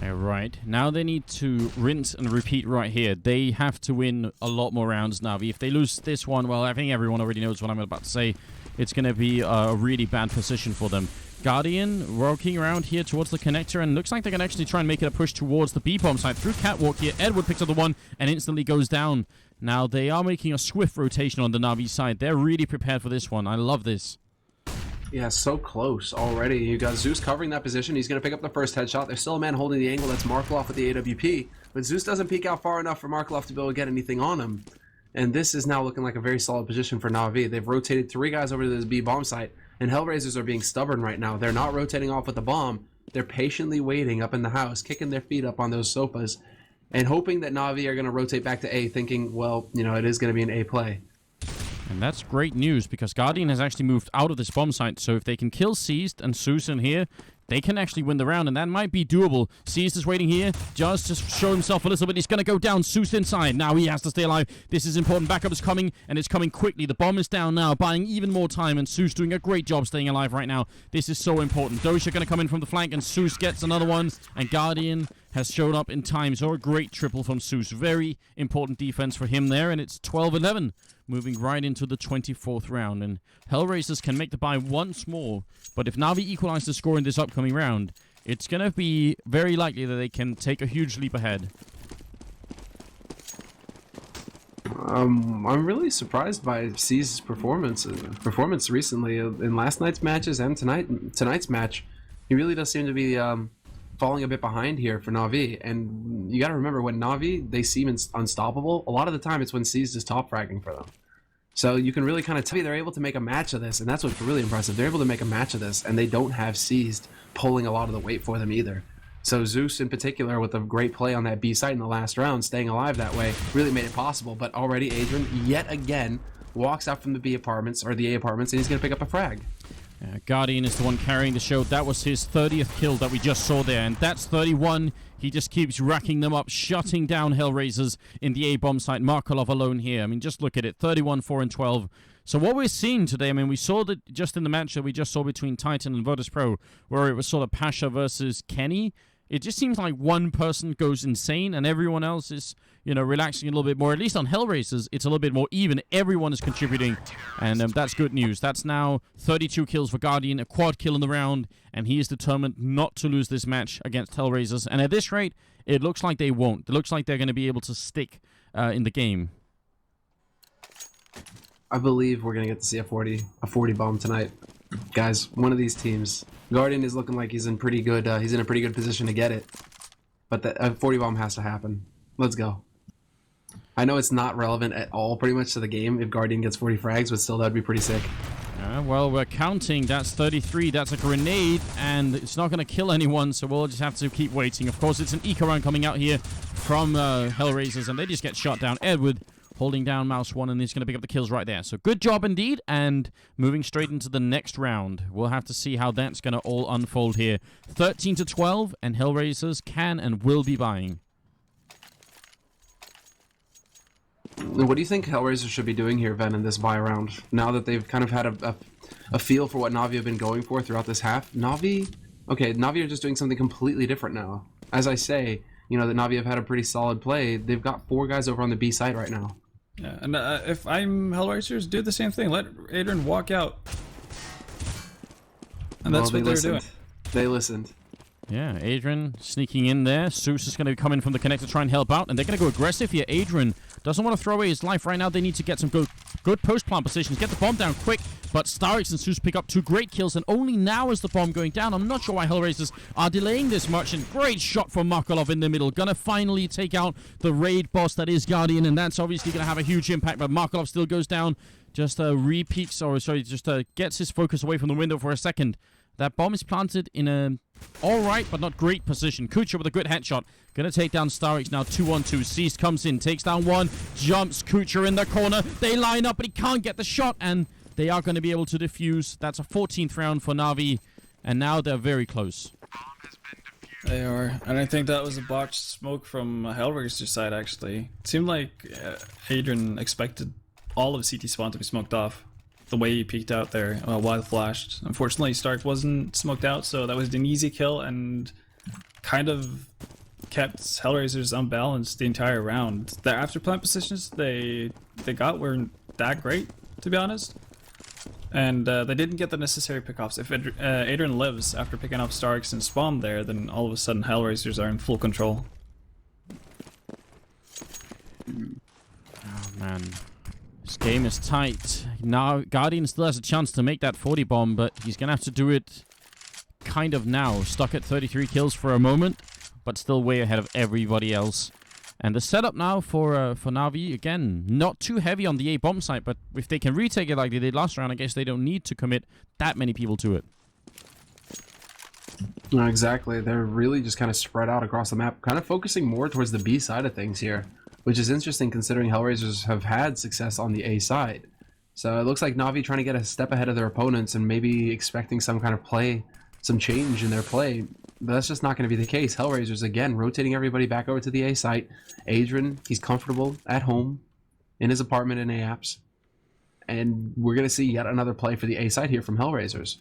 All right. Now they need to rinse and repeat right here. They have to win a lot more rounds, Navi. If they lose this one, well, I think everyone already knows what I'm about to say. It's going to be a really bad position for them. Guardian walking around here towards the connector, and looks like they can actually try and make it a push towards the B-bomb side through Catwalk here. Edward picks up the one and instantly goes down. Now they are making a swift rotation on the Navi side. They're really prepared for this one. I love this. Yeah, so close already. You got Zeus covering that position. He's going to pick up the first headshot. There's still a man holding the angle. That's Markloff with the AWP. But Zeus doesn't peek out far enough for Markloff to be able to get anything on him. And this is now looking like a very solid position for Navi. They've rotated 3 guys over to this B bomb site. And Hellraisers are being stubborn right now. They're not rotating off with the bomb. They're patiently waiting up in the house, kicking their feet up on those sofas, and hoping that Navi are going to rotate back to A, thinking, well, you know, it is going to be an A play. And that's great news because Guardian has actually moved out of this bomb site. So if they can kill Seized and Zeus in here, they can actually win the round, and that might be doable. Seized is waiting here just to show himself a little bit. He's going to go down. Zeus inside. Now he has to stay alive. This is important. Backup is coming, and it's coming quickly. The bomb is down now, buying even more time, and Zeus doing a great job staying alive right now. This is so important. Dosha going to come in from the flank, and Zeus gets another one, and Guardian has showed up in time. So a great triple from Zeus. Very important defense for him there, and it's 12-11. Moving right into the 24th round, and Hellraisers can make the buy once more, but if Navi equalize the score in this upcoming round, it's going to be very likely that they can take a huge leap ahead. I'm really surprised by C's performance recently in last night's matches and tonight's match. He really does seem to be falling a bit behind here for Navi, and you got to remember, when Navi, they seem unstoppable, a lot of the time it's when C's is top fragging for them. So you can really kind of tell they're able to make a match of this, and that's what's really impressive. They're able to make a match of this, and they don't have Seized pulling a lot of the weight for them either. So Zeus in particular, with a great play on that B site in the last round, staying alive that way, really made it possible. But already Adrian, yet again, walks out from the B apartments, or the A apartments, and he's going to pick up a frag. Guardian is the one carrying the show. That was his 30th kill that we just saw there, and that's 31. He just keeps racking them up, shutting down Hellraisers in the A-bomb site. Markolov alone here. I mean, just look at it. 31, 4, and 12. So what we're seeing today, I mean, we saw that just in the match that we just saw between Titan and Virtus Pro, where it was sort of Pasha versus Kenny. It just seems like one person goes insane and everyone else is, you know, relaxing a little bit more. At least on Hellraisers, it's a little bit more even. Everyone is contributing, and that's good news. That's now 32 kills for Guardian, a quad kill in the round, and he is determined not to lose this match against Hellraisers. And at this rate, it looks like they won't. It looks like they're going to be able to stick in the game. I believe we're going to get to see a 40 bomb tonight. Guys, one of these teams. Guardian is looking like he's in pretty good position to get it. But the 40 bomb has to happen. Let's go. I know it's not relevant at all pretty much to the game if Guardian gets 40 frags, but still that'd be pretty sick. Well, we're counting. That's 33. That's a grenade, and it's not going to kill anyone, so we'll just have to keep waiting. Of course, it's an eco round coming out here from Hellraisers, and they just get shot down. Edward holding down mouse 1, and he's going to pick up the kills right there. So good job indeed, and moving straight into the next round. We'll have to see how that's going to all unfold here. 13-12, and Hellraisers can and will be buying. What do you think Hellraiser should be doing here, Ben, in this buy round? Now that they've kind of had a feel for what Navi have been going for throughout this half. Navi are just doing something completely different now. As I say, you know, that Navi have had a pretty solid play. They've got 4 guys over on the B site right now. Yeah, and if I'm Hellraisers, do the same thing. Let Adrian walk out. And that's what they're doing. They listened. Yeah, Adrian sneaking in there. Zeus is going to come in from the connector to try and help out, and they're going to go aggressive here. Adrian doesn't want to throw away his life right now. They need to get some good post-plant positions. Get the bomb down quick, but StarX and Zeus pick up 2 great kills, and only now is the bomb going down. I'm not sure why Hellraisers are delaying this much, and great shot from Markolov in the middle. Gonna finally take out the raid boss that is Guardian, and that's obviously going to have a huge impact, but Markolov still goes down. Just gets his focus away from the window for a second. That bomb is planted in a alright, but not great position. Kucha with a good headshot. Gonna take down StarX now, 2-on-2. Seized comes in, takes down 1, jumps Kucha in the corner. They line up, but he can't get the shot, and they are going to be able to defuse. That's a 14th round for Navi, and now they're very close. They are, and I think that was a botched smoke from Hellraiser's side, actually. It seemed like Adrian expected all of CT spawn to be smoked off. The way he peeked out there while it flashed. Unfortunately, Stark wasn't smoked out, so that was an easy kill and kind of kept Hellraisers unbalanced the entire round. Their after plant positions they got weren't that great, to be honest. And they didn't get the necessary pickoffs. If Adrian lives after picking up Starks and spawn there, then all of a sudden Hellraisers are in full control. Oh man. This game is tight. Now, Guardian still has a chance to make that 40 bomb, but he's going to have to do it kind of now. Stuck at 33 kills for a moment, but still way ahead of everybody else. And the setup now for Navi, again, not too heavy on the A bomb site, but if they can retake it like they did last round, I guess they don't need to commit that many people to it. No, exactly. They're really just kind of spread out across the map, kind of focusing more towards the B side of things here, which is interesting considering Hellraisers have had success on the A side. So it looks like Navi trying to get a step ahead of their opponents and maybe expecting some kind of play, some change in their play. But that's just not going to be the case. Hellraisers, again, rotating everybody back over to the A site. Adrian, he's comfortable at home in his apartment in AAPS. And we're going to see yet another play for the A site here from Hellraisers.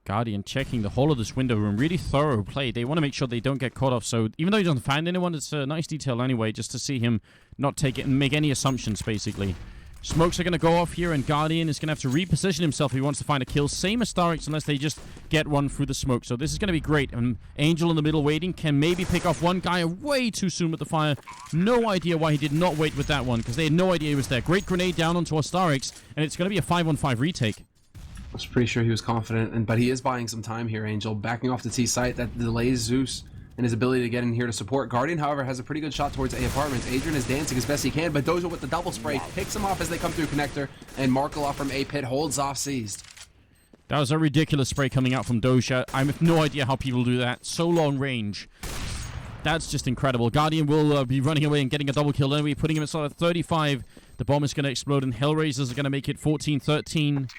Guardian checking the whole of this window room. Really thorough play. They want to make sure they don't get caught off. So even though he doesn't find anyone, it's a nice detail anyway, just to see him not take it and make any assumptions, basically. Smokes are going to go off here, and Guardian is going to have to reposition himself if he wants to find a kill. Same as StarX, unless they just get one through the smoke. So this is going to be great. And Angel in the middle waiting can maybe pick off one guy way too soon with the fire. No idea why he did not wait with that one, because they had no idea he was there. Great grenade down onto a StarX, and it's going to be a 5-on-5 retake. I was pretty sure he was confident, but he is buying some time here, Angel. Backing off the T site, that delays Zeus and his ability to get in here to support. Guardian, however, has a pretty good shot towards A apartments. Adrian is dancing as best he can, but Doja with the double spray picks him off as they come through connector, and Markaloff from A pit holds off Seized. That was a ridiculous spray coming out from Doja. I have no idea how people do that. So long range. That's just incredible. Guardian will be running away and getting a double kill. Anyway, putting him at 35. The bomb is going to explode, and Hellraisers are going to make it 14-13.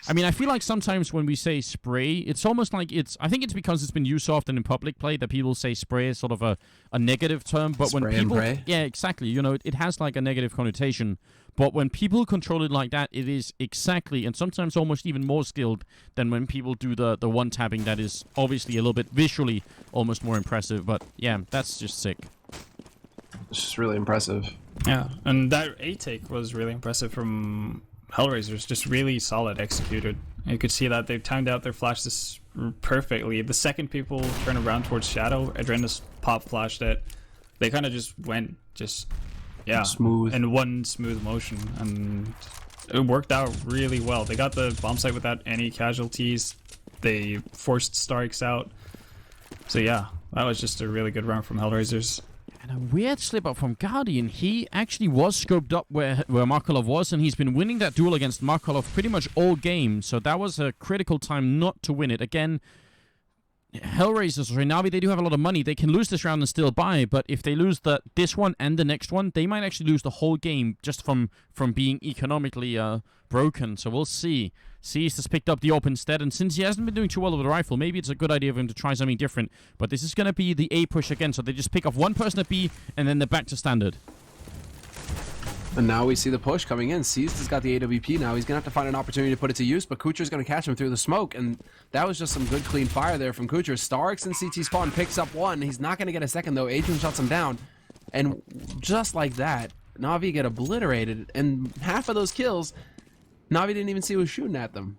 I mean, I feel like sometimes when we say spray, it's almost like I think it's because it's been used so often in public play that people say spray is sort of a negative term. But spray when people... and pray? Yeah, exactly. You know, it has like a negative connotation. But when people control it like that, it is exactly, and sometimes almost even more skilled than when people do the one-tapping that is obviously a little bit visually almost more impressive. But yeah, that's just sick. It's just really impressive. Yeah, and that A-take was really impressive from Hellraisers, just really solid executed. You could see that they timed out their flashes perfectly. The second people turn around towards Shadow, Adrena's pop flashed it. They kind of just went smooth in one smooth motion, and it worked out really well. They got the bomb site without any casualties. They forced StarX out. So yeah, that was just a really good round from Hellraisers. And a weird slip-up from Guardian. He actually was scoped up where Markolov was, and he's been winning that duel against Markolov pretty much all game. So that was a critical time not to win it. Again, Hellraisers or Navi, they do have a lot of money. They can lose this round and still buy, but if they lose this one and the next one, they might actually lose the whole game just from being economically broken. So we'll see. Seized has picked up the AWP instead, and since he hasn't been doing too well with the rifle, maybe it's a good idea for him to try something different. But this is going to be the A push again, so they just pick off one person at B, and then they're back to standard. And now we see the push coming in. Seized has got the AWP now. He's going to have to find an opportunity to put it to use, but Kucher's going to catch him through the smoke, and that was just some good clean fire there from Kucher. StarX and CT Spawn picks up one. He's not going to get a second, though. Adrian shuts him down, and just like that, Navi get obliterated, and half of those kills, Navi didn't even see who was shooting at them.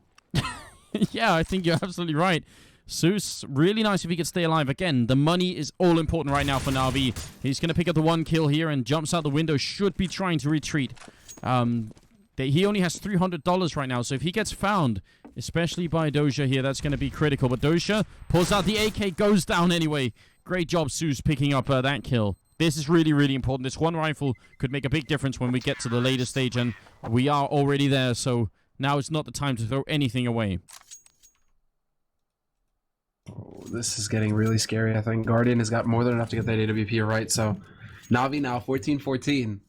Yeah, I think you're absolutely right. Zeus, really nice if he could stay alive. Again, the money is all important right now for Navi. He's going to pick up the one kill here and jumps out the window. Should be trying to retreat. He only has $300 right now, so if he gets found, especially by Doja here, that's going to be critical. But Doja pulls out the AK, goes down anyway. Great job, Zeus, picking up that kill. This is really, really important. This one rifle could make a big difference when we get to the later stage, and we are already there, so now is not the time to throw anything away. Oh, this is getting really scary, I think. Guardian has got more than enough to get that AWP right, so Navi now 14-14.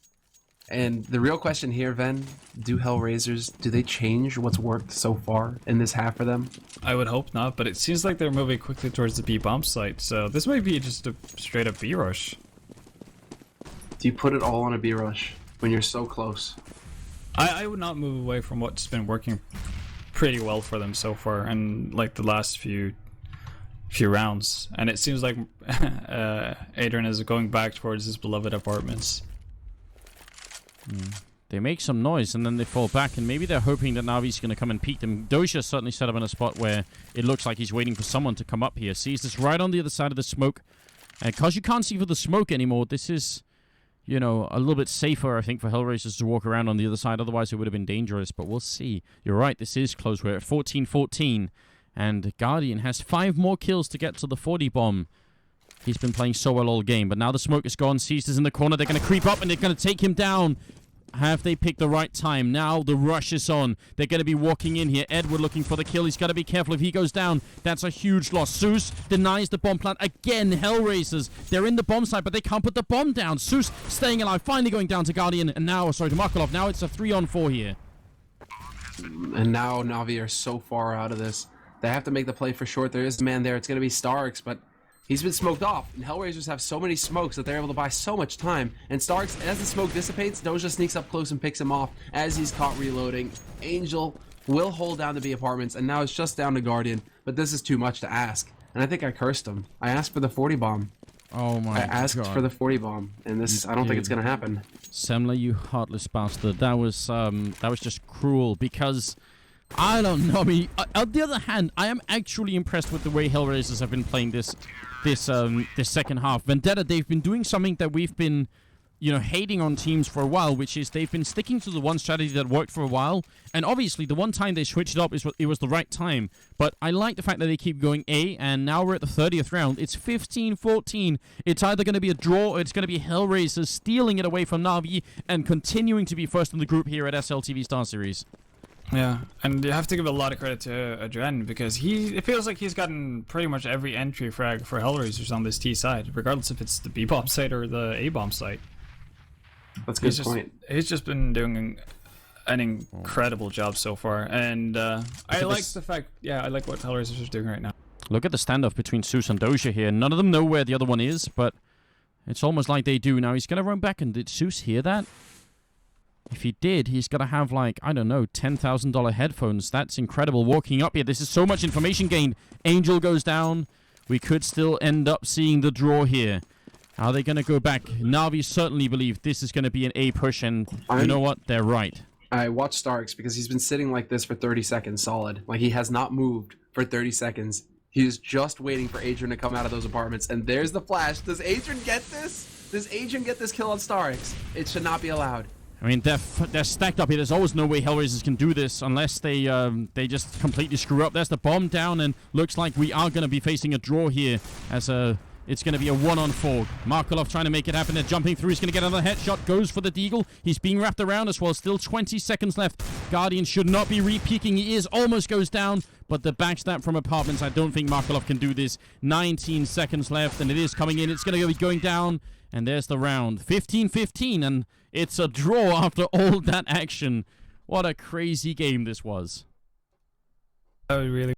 And the real question here, Ven, do Hellraisers, do they change what's worked so far in this half for them? I would hope not, but it seems like they're moving quickly towards the B bomb site, so this might be just a straight up B rush. Do you put it all on a B rush when you're so close? I would not move away from what's been working pretty well for them so far, and like the last few rounds. And it seems like Adrian is going back towards his beloved apartments. They make some noise and then they fall back, and maybe they're hoping that Navi's going to come and peek them. Doja certainly set up in a spot where it looks like he's waiting for someone to come up here. Sees this right on the other side of the smoke. And because you can't see for the smoke anymore, this is... you know, a little bit safer, I think, for Hellraisers to walk around on the other side. Otherwise, it would have been dangerous, but we'll see. You're right, this is close. We're at 14-14, and Guardian has 5 more kills to get to the 40 bomb. He's been playing so well all game, but now the smoke is gone. Caesar's in the corner. They're going to creep up, and they're going to take him down. Have they picked the right time? Now the rush is on. They're going to be walking in here. Edward looking for the kill. He's got to be careful. If he goes down, that's a huge loss. Zeus denies the bomb plant. Again, Hellraisers. They're in the bomb site, but they can't put the bomb down. Zeus staying alive. Finally going down to Guardian. And now, sorry, to Markelov. Now it's a 3-on-4 here. And now Navi are so far out of this. They have to make the play for short. There is a man there. It's going to be Starks, but he's been smoked off, and Hellraisers have so many smokes that they're able to buy so much time. And Starks, as the smoke dissipates, Doja sneaks up close and picks him off as he's caught reloading. Angel will hold down the B apartments, and now it's just down to Guardian. But this is too much to ask. And I think I cursed him. I asked for the 40 bomb. Oh my god. I asked for the 40 bomb, and this, I don't think it's going to happen. Semler, you heartless bastard. That was just cruel, because I don't know. I mean, on the other hand, I am actually impressed with the way Hellraisers have been playing this second half. Vendetta, they've been doing something that we've been, you know, hating on teams for a while, which is they've been sticking to the one strategy that worked for a while. And obviously, the one time they switched it up, it was the right time. But I like the fact that they keep going A, and now we're at the 30th round. It's 15-14. It's either going to be a draw, or it's going to be Hellraisers stealing it away from Navi and continuing to be first in the group here at SLTV Star Series. Yeah, and you have to give a lot of credit to Adren, because it feels like he's gotten pretty much every entry frag for Hellraisers on this T side, regardless if it's the B bomb site or the A bomb site. That's a good point. He's just been doing an incredible job so far, and I like the fact, I like what Hellraisers are doing right now. Look at the standoff between Zeus and Doja here. None of them know where the other one is, but it's almost like they do. Now he's going to run back, and did Zeus hear that? If he did, he's got to have, like, I don't know, $10,000 headphones. That's incredible. Walking up here, this is so much information gained. Angel goes down. We could still end up seeing the draw here. Are they going to go back? Navi certainly believe this is going to be an A push, and you know what? They're right. I watched Starks because he's been sitting like this for 30 seconds solid. Like, he has not moved for 30 seconds. He's just waiting for Adrian to come out of those apartments, and there's the flash. Does Adrian get this? Does Adrian get this kill on Starks? It should not be allowed. I mean, they're stacked up here. There's always no way Hellraisers can do this unless they just completely screw up. There's the bomb down, and looks like we are going to be facing a draw here as it's going to be a 1-on-4. Markelov trying to make it happen. They're jumping through. He's going to get another headshot. Goes for the deagle. He's being wrapped around as well. Still 20 seconds left. Guardian should not be re-peeking. He is. Almost goes down. But the backstab from apartments, I don't think Markelov can do this. 19 seconds left, and it is coming in. It's going to be going down. And there's the round. 15-15, and it's a draw after all that action. What a crazy game this was. That was really